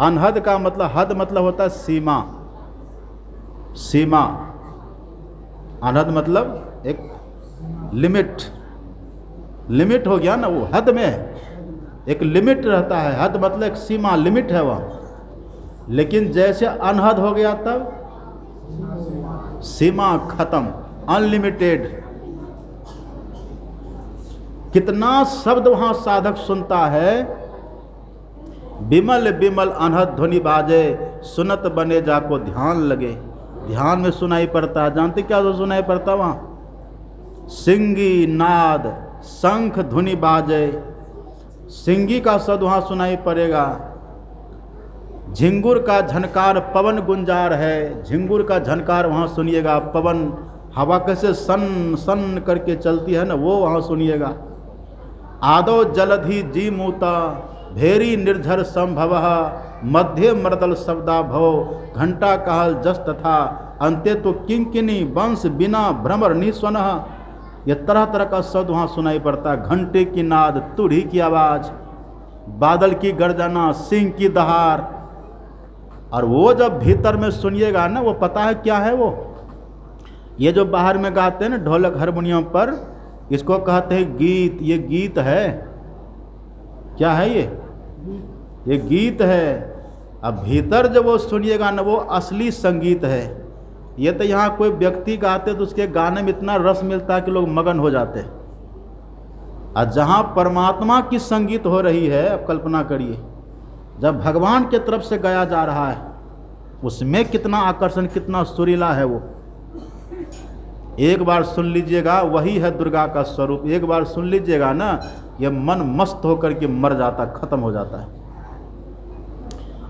अनहद का मतलब, हद मतलब होता है सीमा, सीमा। अनहद मतलब एक लिमिट, लिमिट हो गया ना, वो हद में एक लिमिट रहता है। हद मतलब एक सीमा, लिमिट है वह। लेकिन जैसे अनहद हो गया तब सीमा खत्म, अनलिमिटेड। कितना शब्द वहां साधक सुनता है, बिमल बिमल अनहद ध्वनि बाजे सुनत बने जाको ध्यान लगे। ध्यान में सुनाई पड़ता है, जानते क्या तो सुनाई पड़ता वहाँ? सिंगी नाद शंख ध्वनि बाजे, सिंगी का शब्द वहाँ सुनाई पड़ेगा। झिंगुर का झनकार पवन गुंजार है, झिंगुर का झनकार वहाँ सुनिएगा। पवन हवा कैसे सन सन करके चलती है ना, वो वहाँ सुनिएगा। आदो जलधि जी मूता भेरी निर्झर संभव मध्य मर्दल शब्दा भव घंटा कहल जस तथा अंत्य तो किंकिनी वंश बिना भ्रमर निस्वन। ये तरह तरह का शब्द वहाँ सुनाई पड़ता है। घंटे की नाद, तुरही की आवाज़, बादल की गर्जना, सिंह की दहाड़। और वो जब भीतर में सुनिएगा ना, वो पता है क्या है वो? ये जो बाहर में गाते हैं ना ढोलक हारमोनियम पर, इसको कहते हैं गीत। ये गीत है, क्या है ये गीत है। अब भीतर जब वो सुनिएगा ना, वो असली संगीत है। ये तो यहाँ कोई व्यक्ति गाते तो उसके गाने में इतना रस मिलता है कि लोग मगन हो जाते हैं। और जहाँ परमात्मा की संगीत हो रही है, अब कल्पना करिए, जब भगवान के तरफ से गाया जा रहा है, उसमें कितना आकर्षण, कितना सुरीला है वो। एक बार सुन लीजिएगा, वही है दुर्गा का स्वरूप। एक बार सुन लीजिएगा ना, ये मन मस्त होकर के मर जाता, खत्म हो जाता है।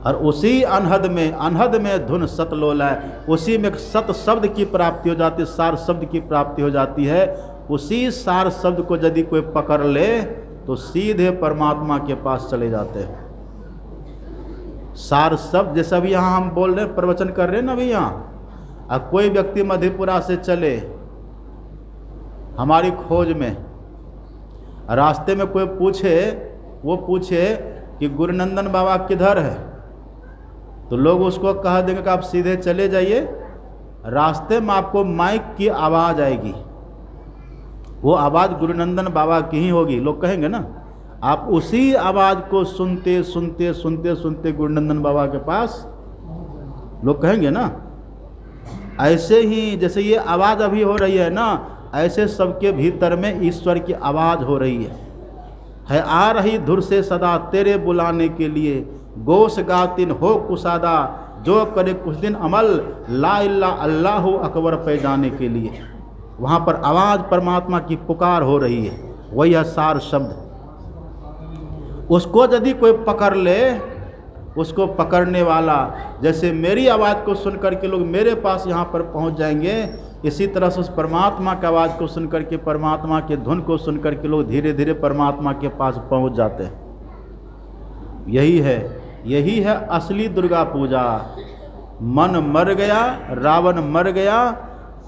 और उसी अनहद में धुन सतलोल है, उसी में सत शब्द की प्राप्ति हो जाती है, सार शब्द की प्राप्ति हो जाती है। उसी सार शब्द को यदि कोई पकड़ ले तो सीधे परमात्मा के पास चले जाते हैं। सार शब्द जैसे अभी यहाँ हम बोल रहे हैं, प्रवचन कर रहे हैं ना अभी यहाँ, अब कोई व्यक्ति मधेपुरा से चले हमारी खोज में, रास्ते में कोई पूछे कि गुरुनंदन बाबा किधर है, तो लोग उसको कह देंगे कि आप सीधे चले जाइए, रास्ते में आपको माइक की आवाज़ आएगी, वो आवाज़ गुरुनंदन बाबा की ही होगी, लोग कहेंगे ना। आप उसी आवाज़ को सुनते सुनते सुनते सुनते गुरुनंदन बाबा के पास लोग कहेंगे ना। ऐसे ही जैसे ये आवाज़ अभी हो रही है ना, ऐसे सबके भीतर में ईश्वर की आवाज़ हो रही है आ रही धुर से सदा तेरे बुलाने के लिए, गोश गातिन हो कुसादा जो करे कुछ दिन अमल, ला इल्ला अल्लाहु अकबर पे जाने के लिए। वहाँ पर आवाज़ परमात्मा की पुकार हो रही है, वही है सार शब्द। उसको यदि कोई पकड़ ले, उसको पकड़ने वाला, जैसे मेरी आवाज़ को सुनकर के लोग मेरे पास यहाँ पर पहुँच जाएंगे, इसी तरह से उस परमात्मा की आवाज़ को सुनकर के, परमात्मा के धुन को सुनकर के लोग धीरे धीरे परमात्मा के पास पहुँच जाते हैं। यही है असली दुर्गा पूजा। मन मर गया, रावण मर गया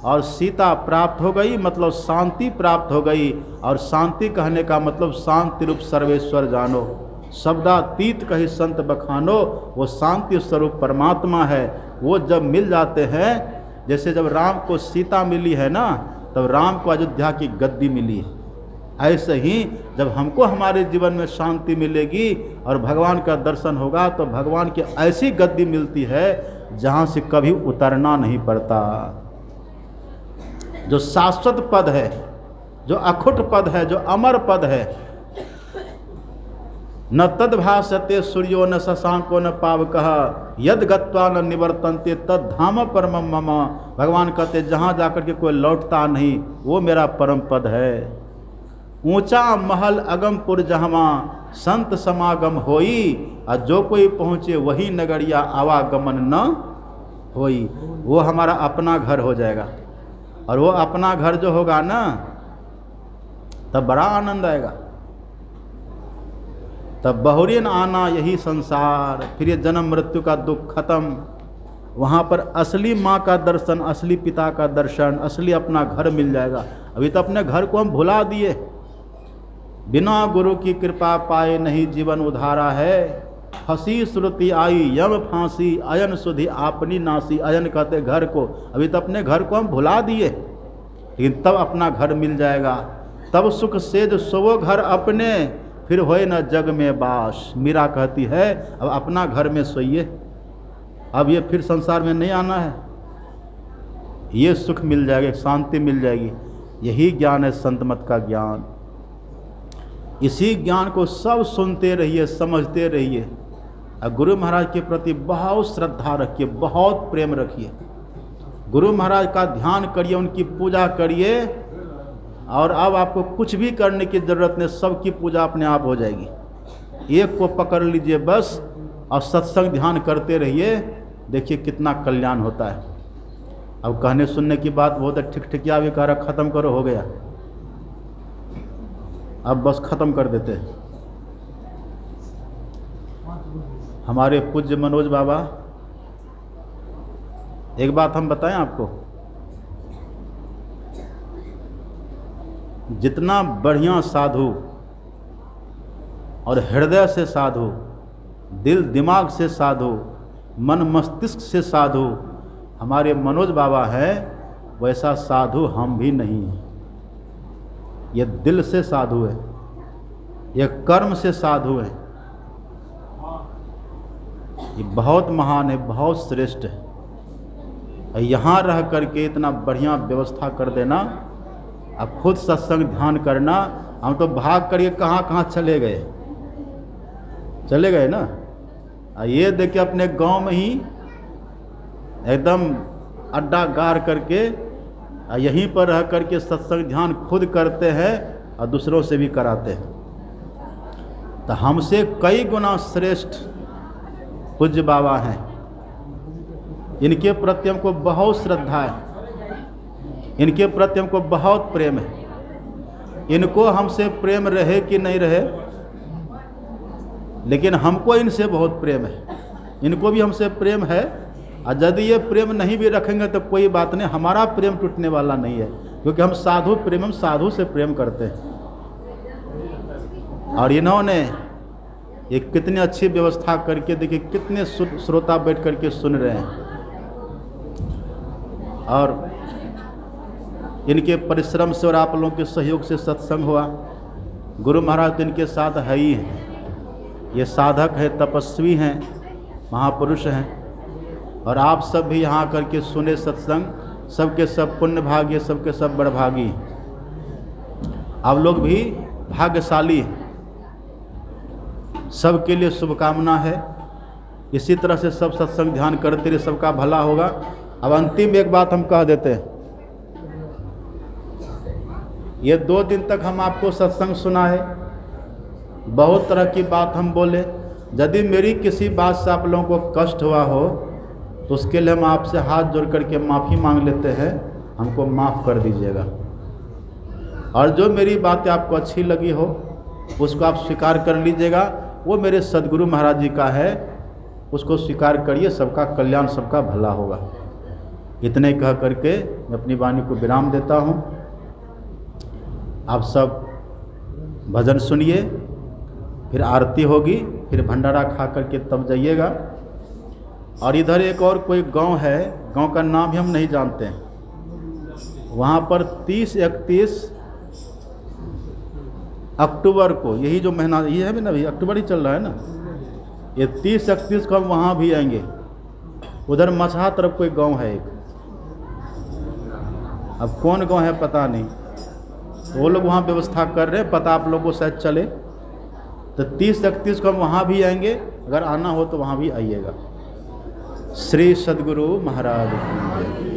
और सीता प्राप्त हो गई, मतलब शांति प्राप्त हो गई। और शांति कहने का मतलब शांति रूप सर्वेश्वर जानो, शब्दातीत कही संत बखानो, वो शांति स्वरूप परमात्मा है। वो जब मिल जाते हैं, जैसे जब राम को सीता मिली है ना, तब राम को अयोध्या की गद्दी मिली है। ऐसे ही जब हमको हमारे जीवन में शांति मिलेगी और भगवान का दर्शन होगा, तो भगवान की ऐसी गद्दी मिलती है जहाँ से कभी उतरना नहीं पड़ता। जो शाश्वत पद है, जो अखुट पद है, जो अमर पद है, न तद्भासते सूर्यो न शशांको न पावकः यद गत्वा न निवर्तन्ते तद धाम परमम मम। भगवान कहते जहाँ जाकर के कोई लौटता नहीं, वो मेरा परम पद है। ऊंचा महल अगमपुर जहमा संत समागम होई, और जो कोई पहुँचे वही नगरिया आवागमन न होई। वो हमारा अपना घर हो जाएगा, और वो अपना घर जो होगा ना, तब बड़ा आनंद आएगा। तब बहुरीन आना यही संसार, फिर ये जन्म मृत्यु का दुख खत्म। वहाँ पर असली माँ का दर्शन, असली पिता का दर्शन, असली अपना घर मिल जाएगा। अभी तो अपने घर को हम भुला दिए। बिना गुरु की कृपा पाए नहीं जीवन उधारा है, हंसी श्रुति आई यम फांसी, अयन सुधि आपनी नासी। अयन कहते घर को, अभी तो अपने घर को हम भुला दिए, लेकिन तब अपना घर मिल जाएगा। तब सुख सेज सोवो घर अपने, फिर होए न जग में बास। मीरा कहती है अब अपना घर में सोइए, अब ये फिर संसार में नहीं आना है। ये सुख मिल जाएगा, शांति मिल जाएगी। यही ज्ञान है संत मत का ज्ञान। इसी ज्ञान को सब सुनते रहिए, समझते रहिए, और गुरु महाराज के प्रति बहुत श्रद्धा रखिए, बहुत प्रेम रखिए। गुरु महाराज का ध्यान करिए, उनकी पूजा करिए, और अब आपको कुछ भी करने की ज़रूरत नहीं, सबकी पूजा अपने आप हो जाएगी। एक को पकड़ लीजिए बस, और सत्संग ध्यान करते रहिए, देखिए कितना कल्याण होता है। अब कहने सुनने की बात बहुत है, ठीक ठिकिया भी कह रहा ख़त्म करो, हो गया, अब बस ख़त्म कर देते हैं। हमारे पूज्य मनोज बाबा, एक बात हम बताएं आपको, जितना बढ़िया साधु और हृदय से साधु, दिल दिमाग से साधु, मन मस्तिष्क से साधु हमारे मनोज बाबा हैं, वैसा साधु हम भी नहीं हैं। ये दिल से साधु है, ये कर्म से साधु है, ये बहुत महान है, बहुत श्रेष्ठ है। यहाँ रह करके इतना बढ़िया व्यवस्था कर देना, अब खुद सत्संग ध्यान करना। हम तो भाग करके कहाँ कहाँ चले गए ना। ये देखिए अपने गांव में ही एकदम अड्डा गाड़ करके यहीं पर रह करके सत्संग ध्यान खुद करते हैं और दूसरों से भी कराते हैं। तो हमसे कई गुना श्रेष्ठ पूज्य बाबा हैं, इनके प्रति हमको बहुत श्रद्धा है, इनके प्रति हमको बहुत प्रेम है। इनको हमसे प्रेम रहे कि नहीं रहे, लेकिन हमको इनसे बहुत प्रेम है, इनको भी हमसे प्रेम है। और यदि ये प्रेम नहीं भी रखेंगे तो कोई बात नहीं, हमारा प्रेम टूटने वाला नहीं है, क्योंकि हम साधु प्रेम, हम साधु से प्रेम करते हैं। और इन्होंने एक कितनी अच्छी व्यवस्था करके, देखिए कितने श्रोता बैठ करके सुन रहे हैं। और इनके परिश्रम से और आप लोगों के सहयोग से सत्संग हुआ। गुरु महाराज तो इनके साथ है ही हैं, ये साधक है, तपस्वी हैं, महापुरुष हैं। और आप सब भी यहाँ आकर के सुने सत्संग, सबके सब पुण्य भागी, सबके सब बड़भागी। आप लोग भी भाग्यशाली हैं, सबके लिए शुभकामना है। इसी तरह से सब सत्संग ध्यान करते रहे, सबका भला होगा। अब अंतिम एक बात हम कह देते हैं, ये 2 दिन तक हम आपको सत्संग सुनाए, बहुत तरह की बात हम बोले। यदि मेरी किसी बात से आप लोगों को कष्ट हुआ हो तो उसके लिए हम आपसे हाथ जोड़ करके माफ़ी मांग लेते हैं, हमको माफ़ कर दीजिएगा। और जो मेरी बातें आपको अच्छी लगी हो उसको आप स्वीकार कर लीजिएगा, वो मेरे सद्गुरु महाराज जी का है, उसको स्वीकार करिए, सबका कल्याण, सबका भला होगा। इतने कह करके मैं अपनी वाणी को विराम देता हूँ। आप सब भजन सुनिए, फिर आरती होगी, फिर भंडारा खा करके तब जाइएगा। और इधर एक और कोई गांव है, गांव का नाम भी हम नहीं जानते हैं, वहाँ पर 30-31 अक्टूबर को, यही जो महीना ये है ना, अभी अक्टूबर ही चल रहा है ना, ये 30-31 को हम वहाँ भी आएंगे। उधर मछहा तरफ कोई गांव है एक, अब कौन गांव है पता नहीं, तो वो लोग वहाँ व्यवस्था कर रहे हैं, पता आप लोगों को शायद चले। तो 30-31 को हम वहाँ भी आएंगे, अगर आना हो तो वहाँ भी आइएगा। श्री सद्गुरु महाराज की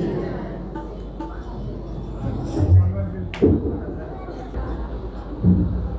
जय।